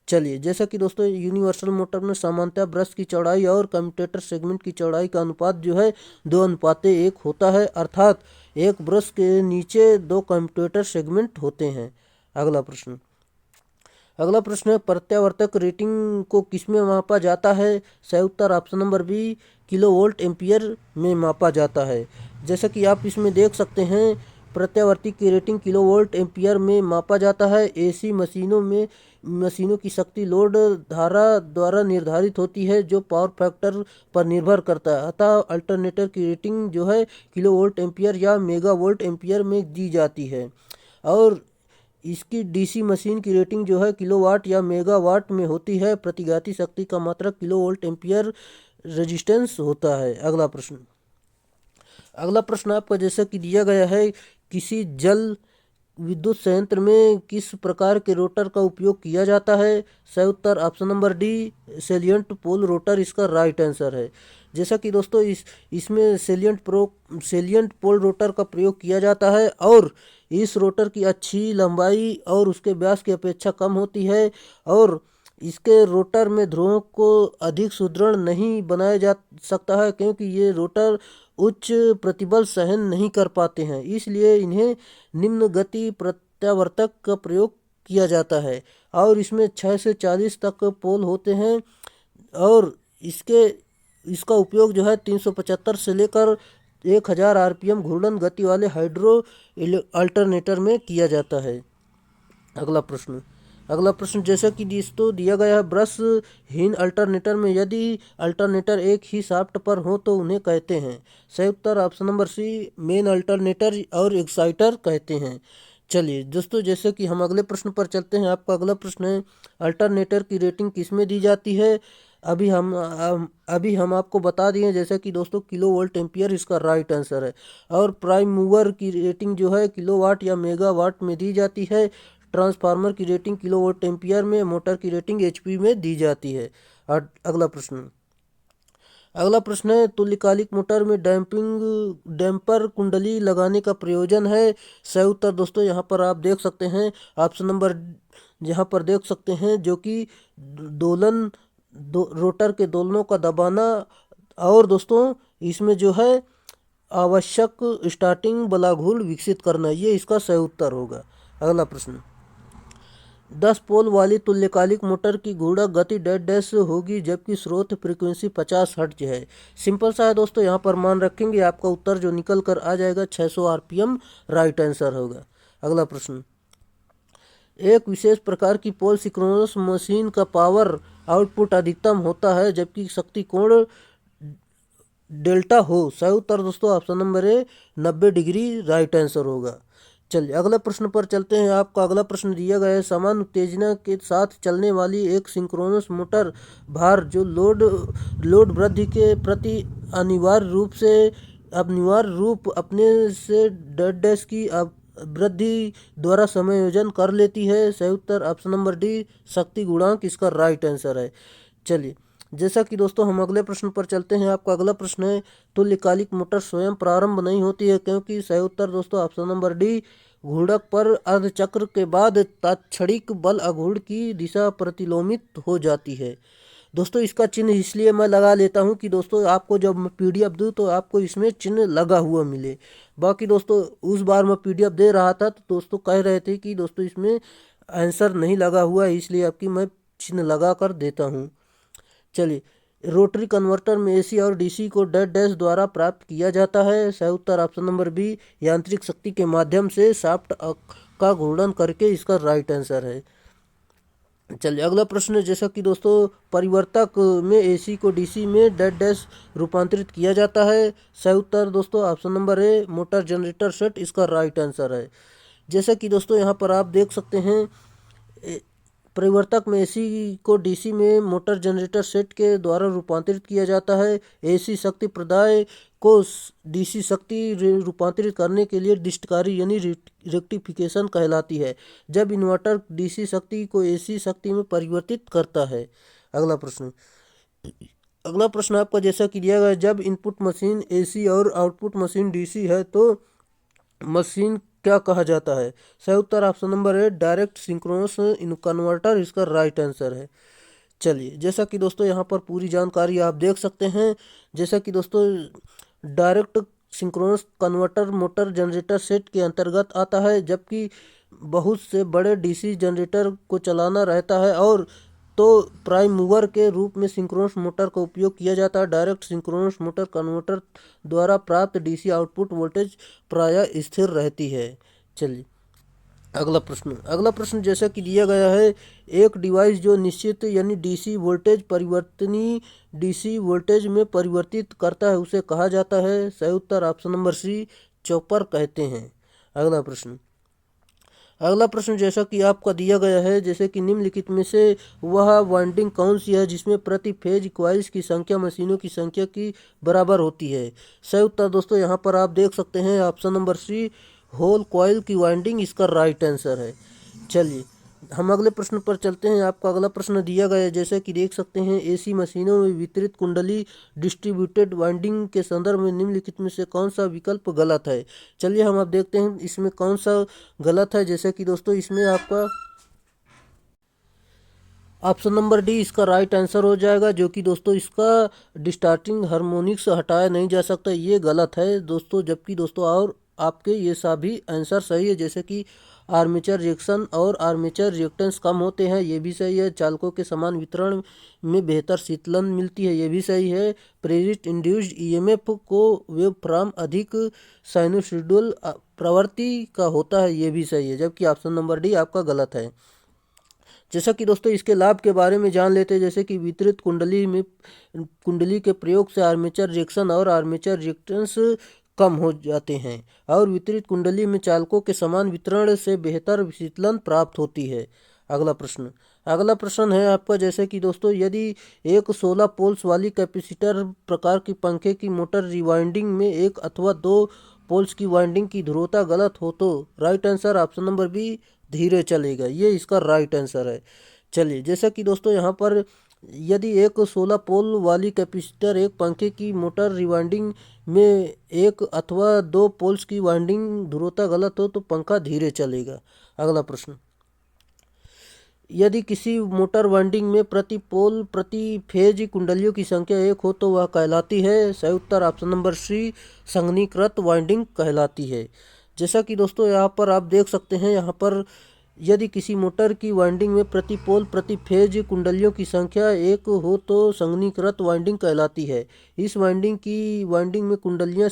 चलिए, जैसा कि दोस्तों यूनिवर्सल मोटर में सामान्यतः ब्रश की चौड़ाई और कम्यूटेटर सेगमेंट की चौड़ाई का अनुपात जो है 2:1 होता है, अर्थात एक ब्रश के नीचे 2 कम्यूटेटर सेगमेंट होते हैं। अगला प्रश्न है, प्रत्यावर्तक रेटिंग को किसमें मापा जाता है? सही उत्तर option number B, kilo volt ampere में मापा जाता है। जैसा कि आप इसमें देख सकते हैं, प्रत्यावर्ती की रेटिंग किलो वोल्ट एम्पियर में मापा जाता है। एसी मशीनों की शक्ति लोड धारा द्वारा निर्धारित होती है, जो पावर फैक्टर पर निर्भर करता है। अतः अल्टरनेटर की रेटिंग जो है किलो वोल्ट एम्पियर या मेगा वोल्ट एम्पियर में दी जाती है, और इसकी डीसी मशीन की रेटिंग जो है किलोवाट या मेगावाट में होती है। प्रतिघाती शक्ति का मात्रक किलो वोल्ट एम्पियर रेजिस्टेंस होता है। अगला प्रश्न आपका जैसा कि दिया गया है, किसी जल विद्युत संयंत्र में किस प्रकार के रोटर का उपयोग किया जाता है? सही उत्तर option number D, salient pole rotor इसका राइट आंसर है। जैसा कि दोस्तों इसमें सेलियंट पोल रोटर का प्रयोग किया जाता है, और इस रोटर की अच्छी लंबाई और उसके व्यास की अपेक्षा कम होती है, और इसके रोटर में ध्रुवों को अधिक सुदृढ़ नहीं बनाया जा सकता है, क्योंकि ये रोटर उच्च प्रतिबल सहन नहीं कर पाते हैं। इसलिए इन्हें निम्न गति प्रत्यावर्तक का प्रयोग किया जाता है, और इसमें 6 से 40 तक पोल होते हैं, और इसका उपयोग जो है 375 से लेकर 1000 RPM घूर्णन गति वाले हाइड्रो अल्टरनेटर में किया जाता है। अगला प्रश्न जैसा कि दोस्तों दिया गया है, ब्रश हीन अल्टरनेटर में यदि अल्टरनेटर एक ही शाफ्ट पर हो तो उन्हें कहते हैं। सही उत्तर option number C, main alternator और एक्साइटर कहते हैं। चलिए दोस्तों, जैसे कि हम अगले प्रश्न पर चलते हैं। आपका अगला प्रश्न है, अल्टरनेटर की रेटिंग किसमें दी जाती है? अभी हम आपको बता दिए, जैसे कि दोस्तों किलो वोल्ट एम्पियर इसका राइट आंसर है, और प्राइम मूवर की रेटिंग जो है किलोवाट या मेगावाट में दी जाती है। ट्रांसफार्मर की रेटिंग किलो वोल्ट एम्पियर में, मोटर की रेटिंग HP में दी जाती है। और अगला प्रश्न है, तुल्यकालिक मोटर में डैम्पर कुंडली लगाने का प्रयोजन है। सही उत्तर दोस्तों यहाँ पर आप देख सकते हैं, ऑप्शन नंबर यहाँ पर देख सकते हैं, जो कि रोटर के दोलनों का दबाना, और दोस्तों इसमें जो है आवश्यक स्टार्टिंग बलाघूल विकसित करना, ये इसका सही उत्तर होगा। अगला प्रश्न, 10 पोल वाली तुल्यकालिक मोटर की घूर्णक गति डेड डैश होगी, जबकि स्रोत फ्रीक्वेंसी 50 हर्ट्ज है। सिंपल सा है दोस्तों, यहाँ पर मान रखेंगे, आपका उत्तर जो निकल कर आ जाएगा 600 RPM राइट आंसर होगा। अगला प्रश्न, एक विशेष प्रकार की पोल सिंक्रोनस मशीन का पावर आउटपुट अधिकतम होता है जबकि शक्ति कोण डेल्टा हो। सही उत्तर दोस्तों ऑप्शन नंबर ए 90 डिग्री राइट आंसर होगा। चलिए अगला प्रश्न पर चलते हैं। आपका अगला प्रश्न दिया गया है, समान उत्तेजना के साथ चलने वाली एक सिंक्रोनस मोटर भार जो लोड वृद्धि के प्रति अनिवार्य रूप अपने से डेड डैश की वृद्धि द्वारा समायोजन कर लेती है। सही उत्तर ऑप्शन नंबर डी शक्ति गुणांक इसका राइट आंसर है। चलिए जैसा कि दोस्तों हम अगले प्रश्न पर चलते हैं। आपका अगला प्रश्न है, तुल्यकालिक मोटर स्वयं प्रारंभ नहीं होती है क्योंकि। सही उत्तर दोस्तों ऑप्शन नंबर डी घूर्णक पर अर्धचक्र के बाद तात्क्षणिक बल अघूर्ण की दिशा प्रतिलोमित हो जाती है। दोस्तों इसका चिन्ह इसलिए मैं लगा लेता हूं कि दोस्तों आपको जब मैं पीडीएफ दूं तो आपको इसमें चिन्ह लगा हुआ मिले। बाकी दोस्तों उस बार मैं पीडीएफ दे रहा था तो दोस्तों कह रहे थे कि दोस्तों इसमें आंसर नहीं लगा हुआ है, इसलिए आपकी मैं चिन्ह लगा कर देता हूं। चलिए रोटरी कन्वर्टर में एसी और डीसी को डेड डैश द्वारा प्राप्त किया जाता है। सही उत्तर ऑप्शन नंबर बी यांत्रिक शक्ति के माध्यम से शाफ्ट का घूर्णन करके इसका राइट आंसर है। चलिए अगला प्रश्न, जैसा कि दोस्तों परिवर्तक में एसी को डीसी में डेड डैश रूपांतरित किया जाता है। सही उत्तर दोस्तों ऑप्शन नंबर ए मोटर जनरेटर सेट इसका राइट आंसर है। जैसा कि दोस्तों यहाँ पर आप देख सकते हैं, परिवर्तक में एसी को डीसी में मोटर जनरेटर सेट के द्वारा रूपांतरित किया जाता है। एसी शक्ति प्रदाय को डीसी शक्ति रूपांतरित करने के लिए डिस्टकारी यानी रेक्टिफिकेशन कहलाती है जब इन्वर्टर डीसी शक्ति को एसी शक्ति में परिवर्तित करता है। अगला प्रश्न आपका जैसा कि दिया गया, जब इनपुट मशीन एसी और आउटपुट मशीन डीसी है तो मशीन क्या कहा जाता है। सही उत्तर ऑप्शन नंबर है डायरेक्ट सिंक्रोनस कन्वर्टर इसका राइट आंसर है। चलिए जैसा कि दोस्तों यहाँ पर पूरी जानकारी आप देख सकते हैं। जैसा कि दोस्तों direct synchronous converter motor generator set के अंतर्गत आता है जबकि बहुत से बड़े डीसी जनरेटर को चलाना रहता है और तो प्राइम मूवर के रूप में सिंक्रोनस मोटर का उपयोग किया जाता है। डायरेक्ट सिंक्रोनस मोटर कन्वर्टर द्वारा प्राप्त डीसी आउटपुट वोल्टेज प्रायः स्थिर रहती है। चलिए अगला प्रश्न जैसा कि दिया गया है, एक डिवाइस जो निश्चित यानी डीसी वोल्टेज परिवर्तनीय डीसी वोल्टेज में परिवर्तित करता है उसे कहा जाता है। सही उत्तर ऑप्शन नंबर सी चॉपर कहते हैं। अगला प्रश्न जैसा कि आपका दिया गया है, जैसे कि निम्नलिखित में से वह वाइंडिंग कौन सी है जिसमें प्रति फेज कॉइल्स की संख्या मशीनों की संख्या की बराबर होती है। सही उत्तर दोस्तों यहाँ पर आप देख सकते हैं option number C whole coil की वाइंडिंग इसका राइट आंसर है। चलिए हम अगले प्रश्न पर चलते हैं। आपका अगला प्रश्न दिया गया है, जैसे कि देख सकते हैं, एसी मशीनों में वितरित कुंडली डिस्ट्रीब्यूटेड वाइंडिंग के संदर्भ में निम्नलिखित में से कौन सा विकल्प गलत है। चलिए हम अब देखते हैं इसमें कौन सा गलत है। जैसे कि दोस्तों इसमें आपका ऑप्शन नंबर डी इसका राइट आंसर हो जाएगा, जो कि दोस्तों इसका डिस्टार्टिंग हार्मोनिक्स हटाया नहीं जा सकता, ये गलत है दोस्तों। जबकि दोस्तों और आपके ये सभी आंसर सही है, जैसे कि आर्मेचर रिएक्शन और आर्मेचर रिएक्टेंस कम होते हैं, ये भी सही है। चालकों के समान वितरण में बेहतर शीतलन मिलती है, ये भी सही है। प्रेरित इंड्यूस्ड ईएमएफ को वेव फॉर्म अधिक साइनोसॉइडल प्रवृत्ति का होता है, ये भी सही है। जबकि ऑप्शन नंबर डी आपका गलत है। जैसा कि दोस्तों इसके लाभ के बारे में जान लेते हैं, जैसे कि वितरित कुंडली के प्रयोग से आर्मेचर रिएक्शन और आर्मेचर रिएक्टेंस कम हो जाते हैं और वितरित कुंडली में चालकों के समान वितरण से बेहतर शीतलन प्राप्त होती है। अगला प्रश्न है आपका, जैसे कि दोस्तों यदि एक 16 पोल्स वाली कैपेसिटर प्रकार की पंखे की मोटर रिवाइंडिंग में एक अथवा दो पोल्स की वाइंडिंग की ध्रुवता गलत हो तो right answer option number B धीरे चलेगा, ये इसका राइट आंसर है। चलिए जैसा कि दोस्तों यहाँ पर यदि एक 16 पोल वाली कैपेसिटर एक पंखे की मोटर रिवाइंडिंग में एक अथवा दो पोल्स की वाइंडिंग ध्रुवता गलत हो तो पंखा धीरे चलेगा। अगला प्रश्न, यदि किसी मोटर वाइंडिंग में प्रति पोल प्रति फेज कुंडलियों की संख्या एक हो तो वह कहलाती है। सही उत्तर ऑप्शन नंबर सी संघनीकृत वाइंडिंग कहलाती है। जैसा कि दोस्तों यहाँ पर आप देख सकते हैं, यहाँ पर यदि किसी मोटर की वाइंडिंग में प्रति पोल प्रति फेज कुंडलियों की संख्या एक हो तो संघनीकृत वाइंडिंग कहलाती है। इस वाइंडिंग में कुंडलियाँ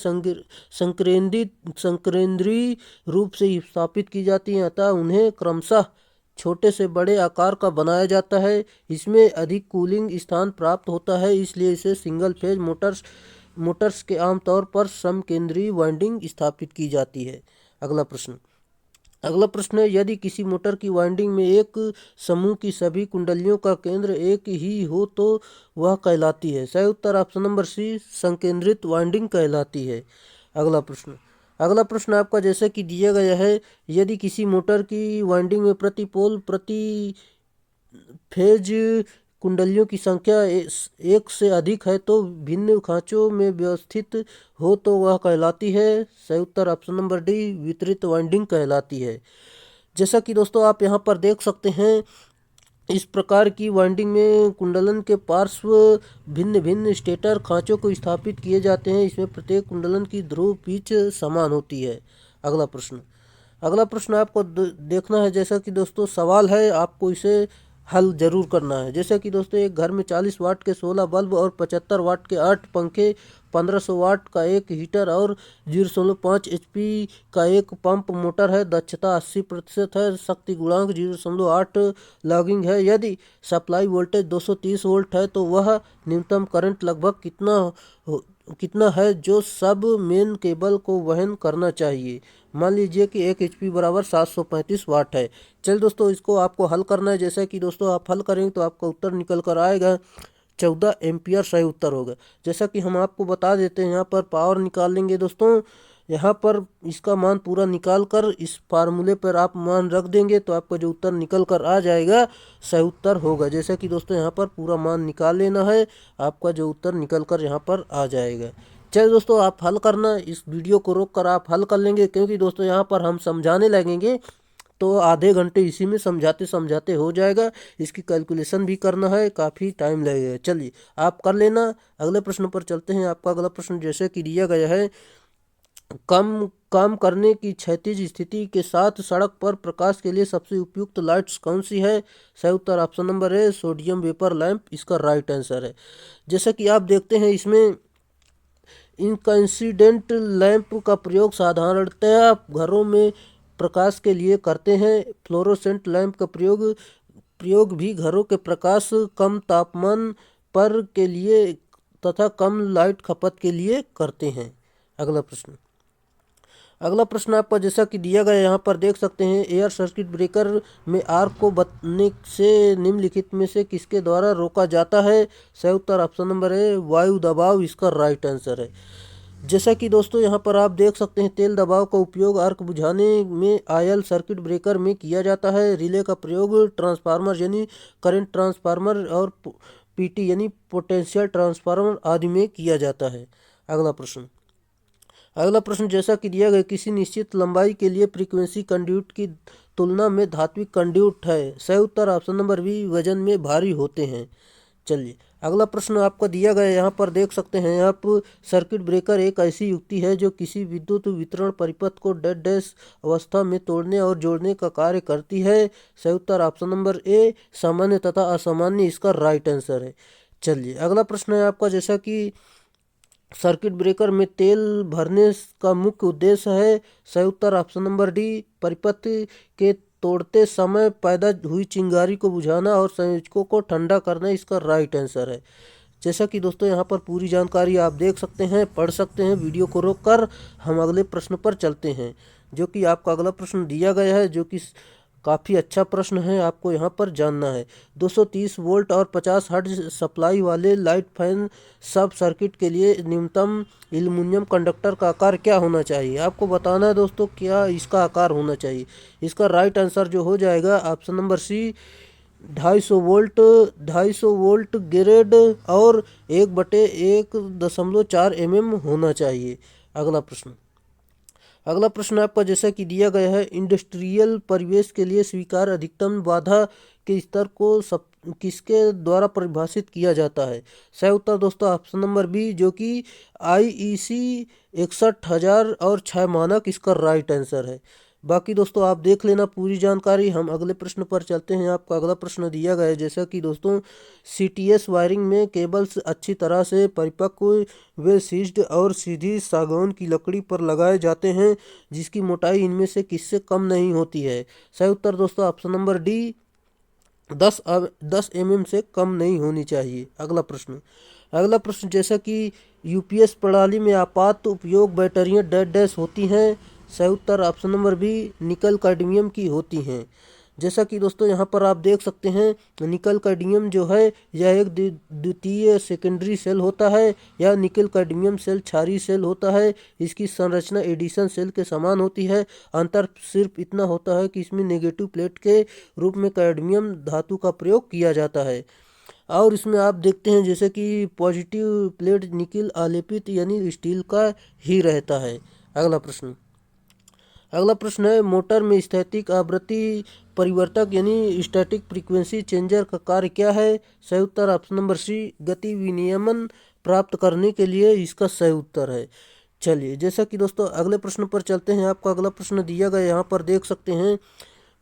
संकेंद्रीय रूप से स्थापित की जाती हैं, अतः उन्हें क्रमशः छोटे से बड़े आकार का बनाया जाता है। इसमें अधिक कूलिंग स्थान प्राप्त होता है, इसलिए इसे सिंगल फेज मोटर्स के आमतौर पर समकेंद्रीय वाइंडिंग स्थापित की जाती है। अगला प्रश्न है, यदि किसी मोटर की वाइंडिंग में एक समूह की सभी कुंडलियों का केंद्र एक ही हो तो वह कहलाती है। सही उत्तर ऑप्शन नंबर सी, संकेंद्रित वाइंडिंग कहलाती है। अगला प्रश्न आपका जैसे कि दिया गया है, यदि किसी मोटर की वाइंडिंग में प्रति पोल प्रति फेज कुंडलियों की संख्या एक से अधिक है तो भिन्न खांचों में व्यवस्थित हो तो वह कहलाती है। सही उत्तर ऑप्शन नंबर डी, वितरित वाइंडिंग कहलाती है। जैसा कि दोस्तों आप यहाँ पर देख सकते हैं, इस प्रकार की वाइंडिंग में कुंडलन के पार्श्व भिन्न भिन्न स्टेटर खांचों को स्थापित किए जाते हैं। इसमें प्रत्येक कुंडलन की ध्रुव पिच समान होती है। अगला प्रश्न आपको देखना है। जैसा कि दोस्तों सवाल है, आपको इसे हल जरूर करना है। जैसे कि दोस्तों एक घर में 40 वाट के 16 बल्ब और 75 वाट के 8 पंखे, 1500 वाट का एक हीटर और 0.5 HP का एक पंप मोटर है। दक्षता 80% है। शक्ति गुणांक 0.8 लैगिंग है। यदि सप्लाई वोल्टेज 230 वोल्ट है तो वह न्यूनतम करंट लगभग कितना है जो सब मेन केबल को वहन करना चाहिए। मान लीजिए कि 1 HP बराबर 735 वाट है। चलिए दोस्तों इसको आपको हल करना है। जैसा कि दोस्तों आप हल करेंगे तो आपका उत्तर निकल कर आएगा 14 एम्पियर सही उत्तर होगा। जैसा कि हम आपको बता देते हैं, यहाँ पर पावर निकाल लेंगे दोस्तों। यहाँ पर इसका मान पूरा निकाल कर इस फार्मूले पर आप मान रख देंगे तो आपका जो उत्तर निकल कर आ जाएगा सही उत्तर होगा। जैसे कि दोस्तों यहाँ पर पूरा मान निकाल लेना है, आपका जो उत्तर निकल कर यहाँ पर आ जाएगा। चलिए दोस्तों आप हल करना, इस वीडियो को रोक कर आप हल कर लेंगे, क्योंकि दोस्तों यहाँ पर हम समझाने लगेंगे तो आधे घंटे इसी में समझाते समझाते हो जाएगा। इसकी कैलकुलेशन भी करना है, काफ़ी टाइम लगेगा। चलिए आप कर लेना। अगले प्रश्न पर चलते हैं। आपका अगला प्रश्न जैसे कि दिया गया है, काम करने की क्षैतिज स्थिति के साथ सड़क पर प्रकाश के लिए सबसे उपयुक्त लाइट्स कौन सी है। सही उत्तर ऑप्शन नंबर है, सोडियम वेपर लैंप इसका राइट आंसर है। जैसा कि आप देखते हैं, इसमें इंकैंसिडेंट लैंप का प्रयोग साधारणतया घरों में प्रकाश के लिए करते हैं। फ्लोरोसेंट लैंप का प्रयोग भी घरों के प्रकाश कम तापमान पर के लिए तथा कम लाइट खपत के लिए करते हैं। अगला प्रश्न आपका जैसा कि दिया गया यहाँ पर देख सकते हैं, एयर सर्किट ब्रेकर में आर्क को बनने से निम्नलिखित में से किसके द्वारा रोका जाता है। सही उत्तर ऑप्शन नंबर है, वायु दबाव इसका राइट आंसर है। जैसा कि दोस्तों यहाँ पर आप देख सकते हैं, तेल दबाव का उपयोग आर्क बुझाने में आयल सर्किट ब्रेकर में किया जाता है। रिले का प्रयोग ट्रांसफार्मर यानी करंट ट्रांसफार्मर और पीटी यानी पोटेंशियल ट्रांसफार्मर आदि में किया जाता है। अगला प्रश्न जैसा कि दिया गया, किसी निश्चित लंबाई के लिए फ्रीक्वेंसी कंड्यूट की तुलना में धात्विक कंड्यूट है। सही उत्तर ऑप्शन नंबर बी, वजन में भारी होते हैं। चलिए अगला प्रश्न आपका दिया गया, यहाँ पर देख सकते हैं आप, सर्किट ब्रेकर एक ऐसी युक्ति है जो किसी विद्युत वितरण परिपथ को डेड डैश अवस्था में तोड़ने और जोड़ने का कार्य करती है। सही उत्तर ऑप्शन नंबर ए, सामान्य तथा असामान्य इसका राइट आंसर है। चलिए अगला प्रश्न है आपका, जैसा कि सर्किट ब्रेकर में तेल भरने का मुख्य उद्देश्य है। सही उत्तर ऑप्शन नंबर डी, परिपथ के तोड़ते समय पैदा हुई चिंगारी को बुझाना और संयोजकों को ठंडा करना इसका राइट आंसर है। जैसा कि दोस्तों यहाँ पर पूरी जानकारी आप देख सकते हैं, पढ़ सकते हैं। वीडियो को रोककर हम अगले प्रश्न पर चलते हैं, जो कि आपका अगला प्रश्न दिया गया है, जो कि काफ़ी अच्छा प्रश्न है, आपको यहाँ पर जानना है। 230 वोल्ट और 50 हर्ट्ज सप्लाई वाले लाइट फैन सब सर्किट के लिए न्यूनतम एल्युमिनियम कंडक्टर का आकार क्या होना चाहिए। आपको बताना है दोस्तों क्या इसका आकार होना चाहिए। इसका राइट आंसर जो हो जाएगा option number C, 250 volt grade और 1/1.4 mm होना चाहिए। अगला प्रश्न आपका जैसा कि दिया गया है, इंडस्ट्रियल परिवेश के लिए स्वीकार अधिकतम बाधा के स्तर को किसके द्वारा परिभाषित किया जाता है। सही उत्तर दोस्तों ऑप्शन नंबर बी, जो कि IEC 61000 और 6 मानक इसका राइट आंसर है। बाकी दोस्तों आप देख लेना पूरी जानकारी। हम अगले प्रश्न पर चलते हैं। आपका अगला प्रश्न दिया गया है जैसा कि दोस्तों सीटीएस वायरिंग में केबल्स अच्छी तरह से परिपक्व व सीज्ड और सीधी सागौन की लकड़ी पर लगाए जाते हैं जिसकी मोटाई इनमें से किससे कम नहीं होती है। सही उत्तर दोस्तों ऑप्शन नंबर डी 10 mm से कम नहीं होनी चाहिए। अगला प्रश्न जैसा कि यूपीएस प्रणाली में आपात उपयोग बैटरियां डैश डैश होती हैं। सही उत्तर option number B nickel cadmium की होती हैं। जैसा कि दोस्तों यहाँ पर आप देख सकते हैं निकल कैडमियम जो है यह एक द्वितीय सेकेंडरी सेल होता है। यह निकल कैडमियम सेल क्षारीय सेल होता है। इसकी संरचना एडिशन सेल के समान होती है। अंतर सिर्फ इतना होता है कि इसमें नेगेटिव प्लेट के रूप में कैडमियम धातु का प्रयोग किया जाता है और इसमें आप देखते हैं जैसे कि पॉजिटिव प्लेट निकल आलेपित यानी स्टील का ही रहता है। अगला प्रश्न है मोटर में स्थैतिक आवृत्ति परिवर्तक यानी स्टैटिक फ्रीक्वेंसी चेंजर का कार्य क्या है। सही उत्तर ऑप्शन नंबर सी गति विनियमन प्राप्त करने के लिए इसका सही उत्तर है। चलिए जैसा कि दोस्तों अगले प्रश्न पर चलते हैं। आपका अगला प्रश्न दिया गया यहाँ पर देख सकते हैं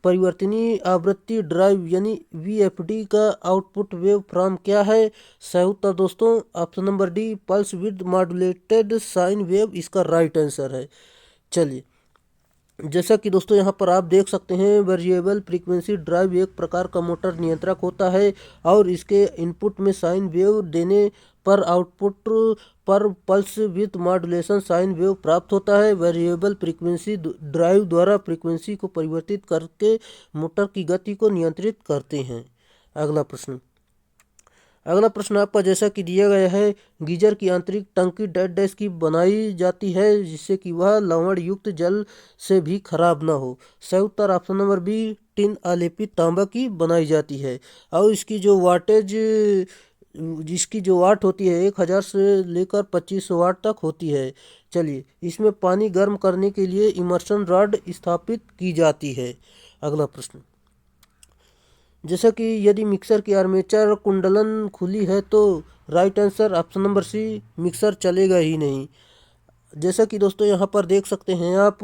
परिवर्तनीय आवृत्ति ड्राइव यानी वीएफडी का आउटपुट वेव फॉर्म क्या है। सही उत्तर दोस्तों option number D pulse with modulated sine wave इसका राइट आंसर है। चलिए जैसा कि दोस्तों यहाँ पर आप देख सकते हैं वेरिएबल फ्रीक्वेंसी ड्राइव एक प्रकार का मोटर नियंत्रक होता है और इसके इनपुट में साइन वेव देने पर आउटपुट पर pulse with modulation sine wave प्राप्त होता है। वेरिएबल फ्रीक्वेंसी ड्राइव द्वारा फ्रीक्वेंसी को परिवर्तित करके मोटर की गति को नियंत्रित करते हैं। अगला प्रश्न आपका जैसा कि दिया गया है गीजर की आंतरिक टंकी डैश डैश की बनाई जाती है जिससे कि वह लवण युक्त जल से भी खराब ना हो। सही उत्तर ऑप्शन नंबर बी टिन आलेपित तांबा की बनाई जाती है और इसकी जो वाट होती है 1000 से लेकर 2500 वाट तक होती है। चलिए इसमें पानी गर्म करने के लिए इमर्शन रॉड स्थापित की जाती है। अगला प्रश्न जैसा कि यदि मिक्सर की आर्मेचर कुंडलन खुली है तो right answer option number C mixer चलेगा ही नहीं। जैसा कि दोस्तों यहाँ पर देख सकते हैं आप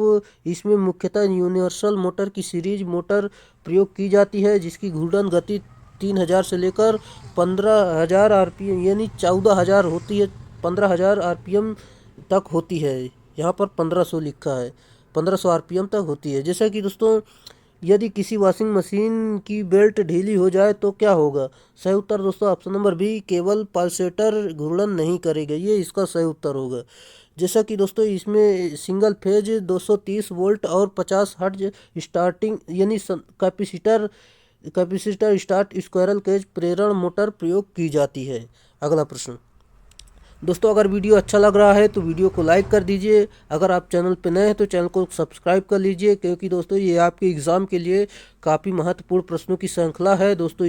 इसमें मुख्यतः यूनिवर्सल मोटर की सीरीज मोटर प्रयोग की जाती है जिसकी घूर्णन गति 3000 से लेकर 15000 आरपीएम यानी 14000 होती है 15000 आरपीएम तक होती है। यहाँ पर 1500 लिखा है 1500 आरपीएम तक होती है। जैसा कि दोस्तों यदि किसी वॉशिंग मशीन की बेल्ट ढीली हो जाए तो क्या होगा। सही उत्तर दोस्तों ऑप्शन नंबर बी केवल पल्सेटर घूर्णन नहीं करेगा। ये इसका सही उत्तर होगा। जैसा कि दोस्तों इसमें सिंगल फेज 230 वोल्ट और 50 हर्ट्ज स्टार्टिंग यानी कैपेसिटर स्टार्ट स्क्वायरल केज प्रेरण मोटर प्रयोग की जाती है। अगला प्रश्न दोस्तों अगर वीडियो अच्छा लग रहा है तो वीडियो को लाइक कर दीजिए। अगर आप चैनल पर नए हैं तो चैनल को सब्सक्राइब कर लीजिए क्योंकि दोस्तों ये आपके एग्ज़ाम के लिए काफ़ी महत्वपूर्ण प्रश्नों की श्रृंखला है दोस्तों।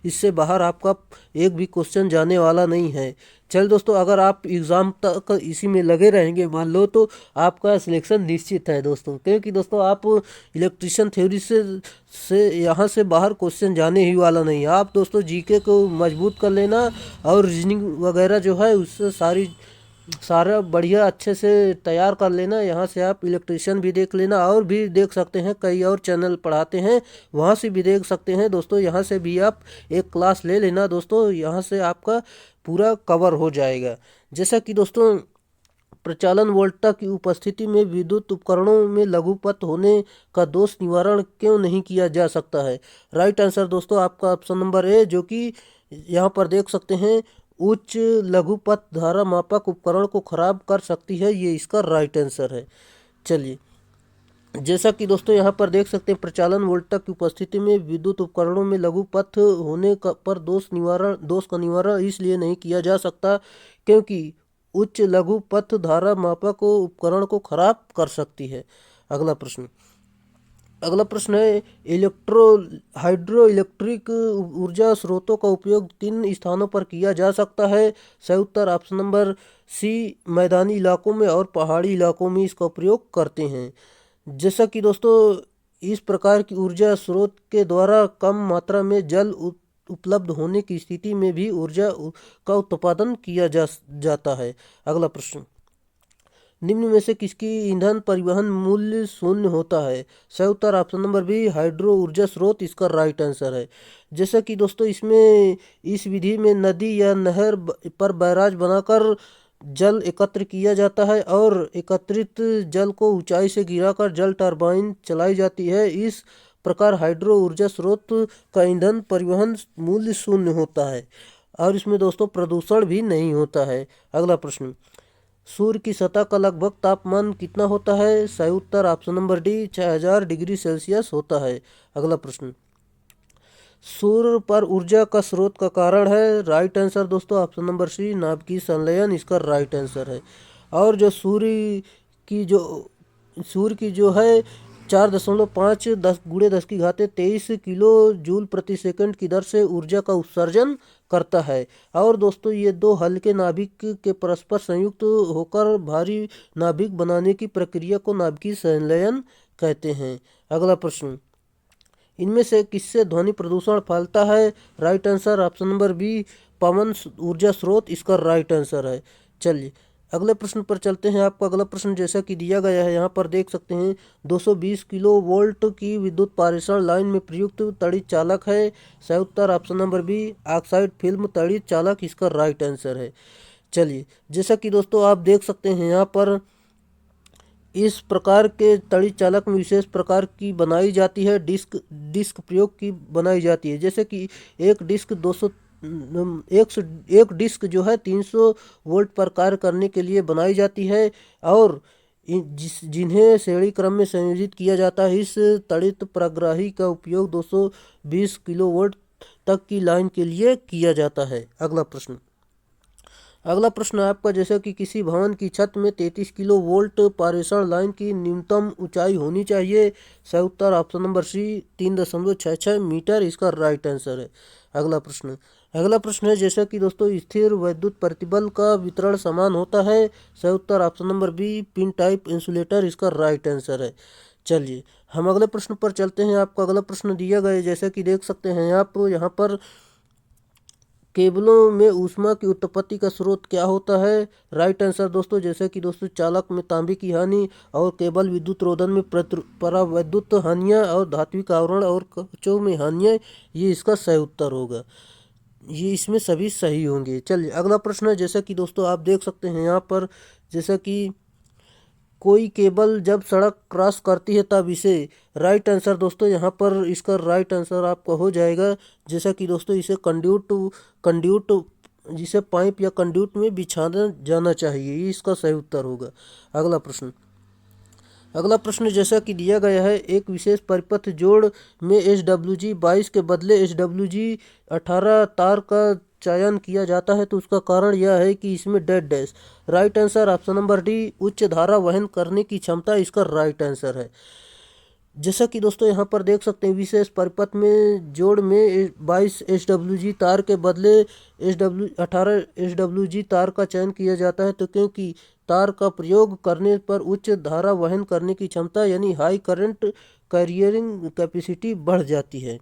इससे बाहर आपका एक भी क्वेश्चन जाने वाला नहीं है। चल दोस्तों अगर आप एग्ज़ाम तक इसी में लगे रहेंगे मान लो तो आपका सिलेक्शन निश्चित है दोस्तों क्योंकि दोस्तों आप इलेक्ट्रिशियन थ्योरी से यहाँ से बाहर क्वेश्चन जाने ही वाला नहीं है। आप दोस्तों जीके को मजबूत कर लेना और रीजनिंग वगैरह जो है उससे सारा बढ़िया अच्छे से तैयार कर लेना। यहाँ से आप इलेक्ट्रिशियन भी देख लेना और भी देख सकते हैं कई और चैनल पढ़ाते हैं वहाँ से भी देख सकते हैं दोस्तों। यहाँ से भी आप एक क्लास ले लेना दोस्तों यहाँ से आपका पूरा कवर हो जाएगा। जैसा कि दोस्तों प्रचालन वोल्टता की उपस्थिति में विद्युत उपकरणों में लघुपथ होने का दोष निवारण क्यों नहीं किया जा सकता है। राइट आंसर दोस्तों आपका ऑप्शन नंबर ए जो कि यहाँ पर देख सकते हैं उच्च लघुपथ धारा मापक उपकरण को खराब कर सकती है। ये इसका राइट आंसर है। चलिए जैसा कि दोस्तों यहाँ पर देख सकते हैं प्रचालन वोल्टता की उपस्थिति में विद्युत उपकरणों में लघुपथ होने पर दोष का निवारण इसलिए नहीं किया जा सकता क्योंकि उच्च लघुपथ धारा मापक उपकरण को खराब कर सकती है। अगला प्रश्न है हाइड्रो इलेक्ट्रिक ऊर्जा स्रोतों का उपयोग किन स्थानों पर किया जा सकता है। सही उत्तर ऑप्शन नंबर सी मैदानी इलाकों में और पहाड़ी इलाकों में इसका प्रयोग करते हैं। जैसा कि दोस्तों इस प्रकार की ऊर्जा स्रोत के द्वारा कम मात्रा में जल उपलब्ध होने की स्थिति में भी ऊर्जा का उत्पादन किया जाता है। अगला प्रश्न निम्न में से किसकी ईंधन परिवहन मूल्य शून्य होता है? सही उत्तर ऑप्शन नंबर बी हाइड्रो ऊर्जा स्रोत इसका राइट आंसर है। जैसा कि दोस्तों इसमें इस विधि में नदी या नहर पर बैराज बनाकर जल एकत्र किया जाता है और एकत्रित जल को ऊंचाई से गिराकर जल टरबाइन चलाई जाती है। इस प्रकार हाइड्रो ऊर्जा स्रोत का ईंधन परिवहन मूल्य शून्य होता है और इसमें दोस्तों प्रदूषण भी नहीं होता है। अगला प्रश्न, सूर्य की सतह का लगभग तापमान कितना होता है? सही उत्तर option number D 6000 degree Celsius होता है। अगला प्रश्न, सूर्य पर ऊर्जा का स्रोत का कारण है? राइट आंसर दोस्तों ऑप्शन नंबर सी नाभिकीय संलयन इसका राइट आंसर है। और जो सूर्य की जो है 4.5 10 × 10 की घात 23 किलो जूल प्रति सेकंड की दर से ऊर्जा का उत्सर्जन करता है। और दोस्तों ये दो हल्के नाभिक के परस्पर संयुक्त होकर भारी नाभिक बनाने की प्रक्रिया को नाभिकीय संलयन कहते हैं। अगला प्रश्न, इनमें से किससे ध्वनि प्रदूषण फैलता है? Right answer option number B पवन ऊर्जा स्रोत इसका राइट आंसर है। चलिए अगले प्रश्न पर चलते हैं। आपका अगला प्रश्न जैसा कि दिया गया है यहाँ पर देख सकते हैं 220 किलो वोल्ट की विद्युत पारेषण लाइन में प्रयुक्त तड़ित चालक है। सही उत्तर option number B oxide film तड़ित चालक इसका राइट आंसर है। चलिए जैसा कि दोस्तों आप देख सकते हैं यहाँ पर इस प्रकार के तड़ित चालक में विशेष प्रकार की बनाई जाती है, डिस्क प्रयोग की बनाई जाती है। जैसे कि एक डिस्क जो है 300 वोल्ट पर कार्य करने के लिए बनाई जाती है और जिन्हें श्रेणी क्रम में संयोजित किया जाता है। इस तड़ित प्रग्राही का उपयोग 220 किलो वोल्ट तक की लाइन के लिए किया जाता है। अगला प्रश्न आपका जैसा कि किसी भवन की छत में 33 किलो वोल्ट पारेषण लाइन की न्यूनतम ऊंचाई होनी चाहिए। सही उत्तर ऑप्शन नंबर सी 3.66 मीटर इसका राइट आंसर है। अगला प्रश्न है जैसा कि दोस्तों स्थिर वैद्युत प्रतिबल का वितरण समान होता है। सही उत्तर option number B pin type insulator इसका राइट आंसर है। चलिए हम अगले प्रश्न पर चलते हैं। आपका अगला प्रश्न दिया गया है जैसा कि देख सकते हैं आप यहाँ पर केबलों में ऊष्मा की उत्पत्ति का स्रोत क्या होता है? राइट आंसर दोस्तों जैसे कि दोस्तों चालक में तांबे की हानि और केबल विद्युत रोधन में परावैद्युत हानियाँ और धात्विक आवरण और कवचों में हानियाँ, ये इसका सही उत्तर होगा। ये इसमें सभी सही होंगे। चलिए अगला प्रश्न है जैसा कि दोस्तों आप देख सकते हैं यहाँ पर जैसा कि कोई केबल जब सड़क क्रॉस करती है तब इसे, राइट आंसर दोस्तों यहाँ पर इसका राइट आंसर आपका हो जाएगा जैसा कि दोस्तों इसे कंड्यूट जिसे पाइप या कंड्यूट में बिछाना जाना चाहिए, ये इसका सही उत्तर होगा। अगला प्रश्न जैसा कि दिया गया है एक विशेष परिपथ जोड़ में SWG 22 के बदले SWG 18 तार का चयन किया जाता है तो उसका कारण यह है कि इसमें dead dash. Right answer option number D उच्च धारा वहन करने की क्षमता इसका राइट आंसर है। जैसा कि दोस्तों यहाँ पर देख सकते हैं विशेष परिपथ में जोड़ में 22 SWG तार के बदले 18 SWG तार का चयन किया जाता है तो क्योंकि तार का प्रयोग करने पर उच्च धारा वहन करने की क्षमता यानी हाई करंट कैरियरिंग कैपेसिटी बढ़ जाती है।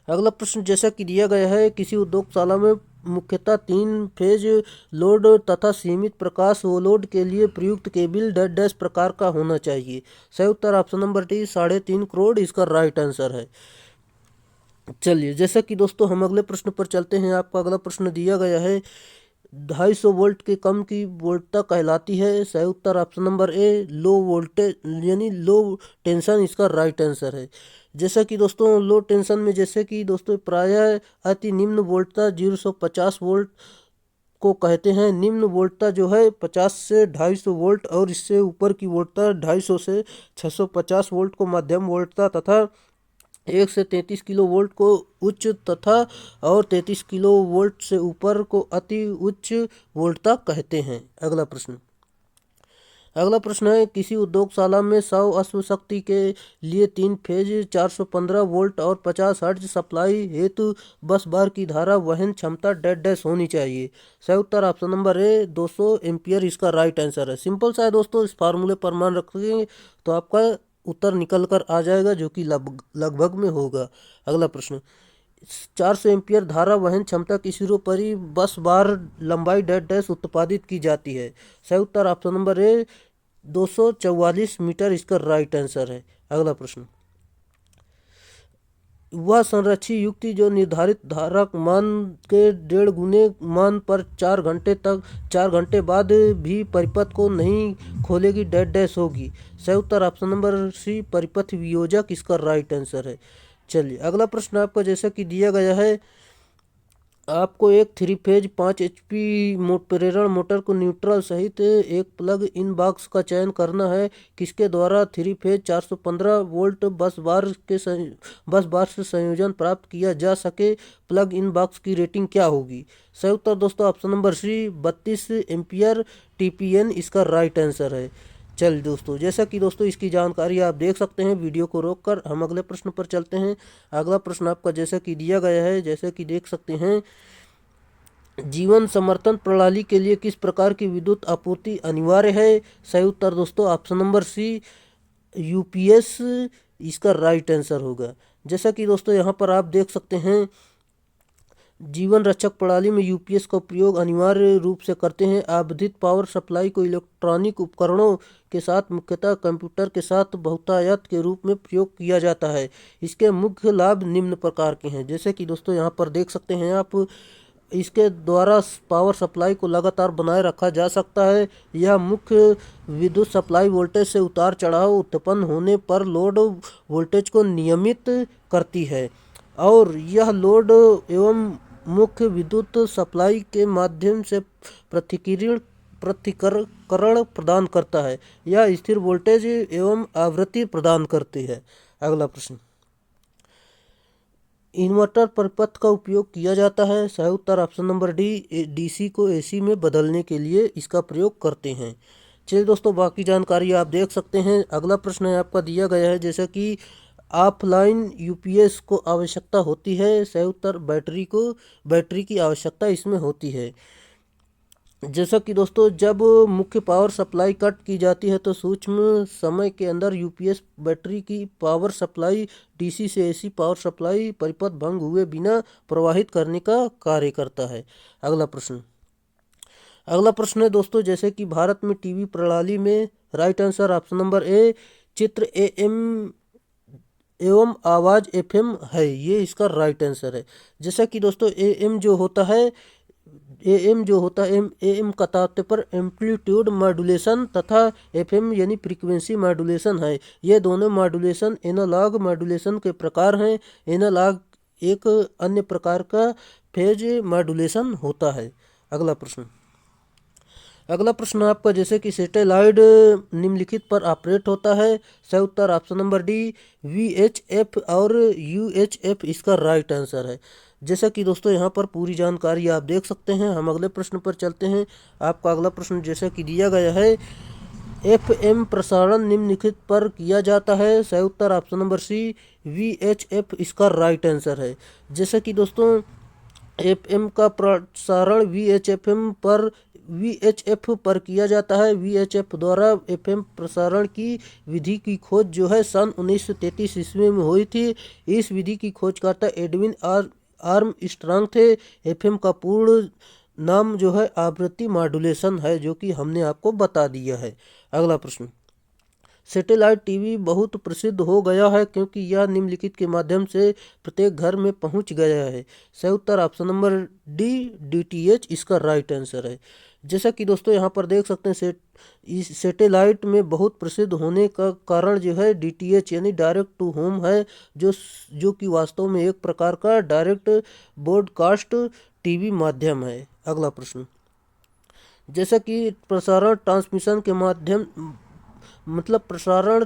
अगला प्रश्न जैसा कि दिया गया है किसी उद्योगशाला में मुख्यतः 3 फेज लोड तथा सीमित प्रकाश लोड के लिए प्रयुक्त केबल डेड डैश प्रकार का होना चाहिए। सही उत्तर ऑप्शन नंबर डी 3.5 करोड़ इसका राइट आंसर है। चलिए जैसा कि दोस्तों हम अगले प्रश्न पर चलते हैं। आपका अगला प्रश्न दिया गया है 250 वोल्ट के कम की वोल्टता कहलाती है। सही उत्तर option number A low voltage यानी लो टेंशन इसका राइट आंसर है। जैसा कि दोस्तों लो टेंशन में जैसे कि दोस्तों प्रायः अति निम्न वोल्टता 050 वोल्ट को कहते हैं। निम्न वोल्टता जो है 50 से 250 वोल्ट और इससे ऊपर की वोल्टता 250 से 650 वोल्ट को मध्यम वोल्टता तथा 1 से 33 किलो वोल्ट को उच्च तथा और 33 किलो वोल्ट से ऊपर को अति उच्च वोल्टता कहते हैं। अगला प्रश्न है किसी उद्योगशाला में 100 अश्व शक्ति के लिए 3 फेज 415 वोल्ट और 50 हर्ट्ज सप्लाई हेतु बस बार की धारा वहन क्षमता डेड डैश होनी चाहिए। सही उत्तर ऑप्शन नंबर ए 200 एम्पियर इसका राइट आंसर है। सिंपल सा है दोस्तों, इस फार्मूले पर मान रखेंगे तो आपका उत्तर निकल कर आ जाएगा जो कि लगभग में होगा। अगला प्रश्न 400 एम्पियर धारा वहन क्षमता की सिरोपरि बस बार लंबाई डैश डैश उत्पादित की जाती है। सही उत्तर ऑप्शन नंबर ए 244 मीटर इसका राइट आंसर है। अगला प्रश्न, वह संरक्षी युक्ति जो निर्धारित धारक मान के 1.5 गुने मान पर 4 घंटे बाद भी परिपथ को नहीं खोलेगी डैश डैश होगी। सही उत्तर ऑप्शन नंबर सी परिपथ वियोजक इसका राइट आंसर है। चलिए अगला प्रश्न आपका जैसा कि दिया गया है, आपको एक 3 फेज 5 HP प्रेरण मोटर को न्यूट्रल सहित एक प्लग इन बॉक्स का चयन करना है। किसके द्वारा 3 फेज 415 वोल्ट बस बार से संयोजन प्राप्त किया जा सके। प्लग इन बॉक्स की रेटिंग क्या होगी। सही उत्तर दोस्तों option number C 32 ampere TPN इसका राइट आंसर है। चल दोस्तों, जैसा कि दोस्तों इसकी जानकारी आप देख सकते हैं, वीडियो को रोककर हम अगले प्रश्न पर चलते हैं। अगला प्रश्न आपका जैसा कि दिया गया है, जैसा कि देख सकते हैं, जीवन समर्थन प्रणाली के लिए किस प्रकार की विद्युत आपूर्ति अनिवार्य है। सही उत्तर दोस्तों ऑप्शन नंबर सी UPS इसका राइट आंसर होगा। जैसा कि दोस्तों यहाँ पर आप देख सकते हैं, जीवन रक्षक प्रणाली में UPS का उपयोग अनिवार्य रूप से करते हैं। आवधिक पावर सप्लाई को इलेक्ट्रॉनिक उपकरणों के साथ मुख्यतः कंप्यूटर के साथ बहुतायत के रूप में प्रयोग किया जाता है। इसके मुख्य लाभ निम्न प्रकार के हैं। जैसे कि दोस्तों यहाँ पर देख सकते हैं आप, इसके द्वारा पावर सप्लाई को लगातार बनाए रखा जा सकता है। यह मुख्य विद्युत सप्लाई वोल्टेज से उतार चढ़ाव उत्पन्न होने पर लोड वोल्टेज को नियमित करती है और यह लोड एवं मुख्य विद्युत सप्लाई के माध्यम से प्रतिकरण प्रदान करता है। यह स्थिर वोल्टेज एवं आवृत्ति प्रदान करती है। अगला प्रश्न, इन्वर्टर परिपथ का उपयोग किया जाता है। सही उत्तर ऑप्शन नंबर डी DC को AC में बदलने के लिए इसका प्रयोग करते हैं। चलिए दोस्तों, बाकी जानकारी आप देख सकते हैं। अगला प्रश्न है आपका दिया गया है, जैसा कि ऑफलाइन UPS को आवश्यकता होती है। सही उत्तर बैटरी की आवश्यकता इसमें होती है। जैसा कि दोस्तों जब मुख्य पावर सप्लाई कट की जाती है तो सूक्ष्म समय के अंदर UPS बैटरी की पावर सप्लाई DC से AC पावर सप्लाई परिपथ भंग हुए बिना प्रवाहित करने का कार्य करता है। अगला प्रश्न है दोस्तों, जैसे कि भारत में टीवी प्रणाली में राइट आंसर ऑप्शन नंबर ए चित्र AM एवं आवाज FM है, ये इसका राइट आंसर है। जैसा कि दोस्तों AM जो होता है AM का तात्पर्य एम्पलीट्यूड मॉड्यूलेशन तथा FM यानी फ्रीक्वेंसी मॉड्यूलेशन है। ये दोनों मॉड्यूलेशन एनालॉग मॉड्यूलेशन के प्रकार हैं। एनालॉग एक अन्य प्रकार का फेज मॉड्यूलेशन होता है। अगला प्रश्न आपका जैसे कि सैटेलाइट निम्नलिखित पर ऑपरेट होता है। सही उत्तर ऑप्शन नंबर डी VHF और UHF इसका राइट आंसर है। जैसा कि दोस्तों यहाँ पर पूरी जानकारी आप देख सकते हैं। हम अगले प्रश्न पर चलते हैं। आपका अगला प्रश्न जैसा कि दिया गया है, FM प्रसारण निम्नलिखित पर किया जाता है। सही उत्तर ऑप्शन नंबर सी VHF इसका राइट आंसर है। जैसा कि दोस्तों FM का प्रसारण VHF पर किया जाता है। VHF द्वारा FM प्रसारण की विधि की खोज जो है सन 1933 ईस्वी में हुई थी। इस विधि की खोजकर्ता एडविन आर्मस्ट्रांग थे। FM का पूर्ण नाम जो है आवृत्ति मॉड्यूलेशन है, जो कि हमने आपको बता दिया है। अगला प्रश्न, सैटेलाइट टीवी बहुत प्रसिद्ध हो गया है क्योंकि यह निम्नलिखित के माध्यम से प्रत्येक घर में पहुंच गया है। सही उत्तर ऑप्शन नंबर डी DTH इसका राइट आंसर है। जैसा कि दोस्तों यहाँ पर देख सकते हैं, इस सैटेलाइट में बहुत प्रसिद्ध होने का कारण जो है DTH यानी डायरेक्ट टू होम है, जो कि वास्तव में एक प्रकार का डायरेक्ट ब्रॉडकास्ट टीवी माध्यम है। अगला प्रश्न, जैसा कि प्रसारण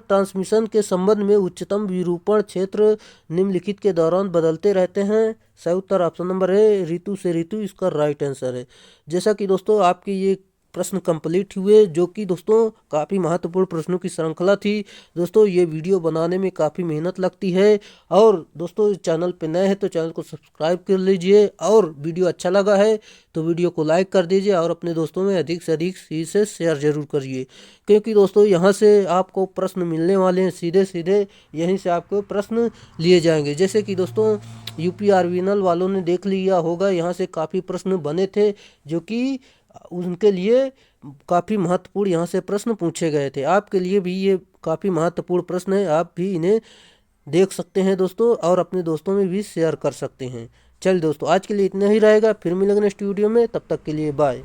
ट्रांसमिशन के संबंध में उच्चतम विरूपण क्षेत्र निम्नलिखित के दौरान बदलते रहते हैं। सही उत्तर ऑप्शन नंबर है ऋतु से ऋतु इसका राइट आंसर है। जैसा कि दोस्तों आपके ये प्रश्न कंप्लीट हुए, जो कि दोस्तों काफ़ी महत्वपूर्ण प्रश्नों की श्रृंखला थी। दोस्तों ये वीडियो बनाने में काफ़ी मेहनत लगती है और दोस्तों चैनल पे नए हैं तो चैनल को सब्सक्राइब कर लीजिए और वीडियो अच्छा लगा है तो वीडियो को लाइक कर दीजिए और अपने दोस्तों में अधिक से अधिक इसे शेयर जरूर करिए, क्योंकि दोस्तों यहाँ से आपको प्रश्न मिलने वाले हैं। सीधे सीधे यहीं से आपको प्रश्न लिए जाएंगे। जैसे कि दोस्तों यूपी आरवीएनएल वालों ने देख लिया होगा, यहाँ से काफ़ी प्रश्न बने थे जो कि उनके लिए काफ़ी महत्वपूर्ण यहाँ से प्रश्न पूछे गए थे। आपके लिए भी ये काफ़ी महत्वपूर्ण प्रश्न है, आप भी इन्हें देख सकते हैं दोस्तों और अपने दोस्तों में भी शेयर कर सकते हैं। चल दोस्तों, आज के लिए इतना ही रहेगा, फिर मिलेंगे नेक्स्ट वीडियो में, तब तक के लिए बाय।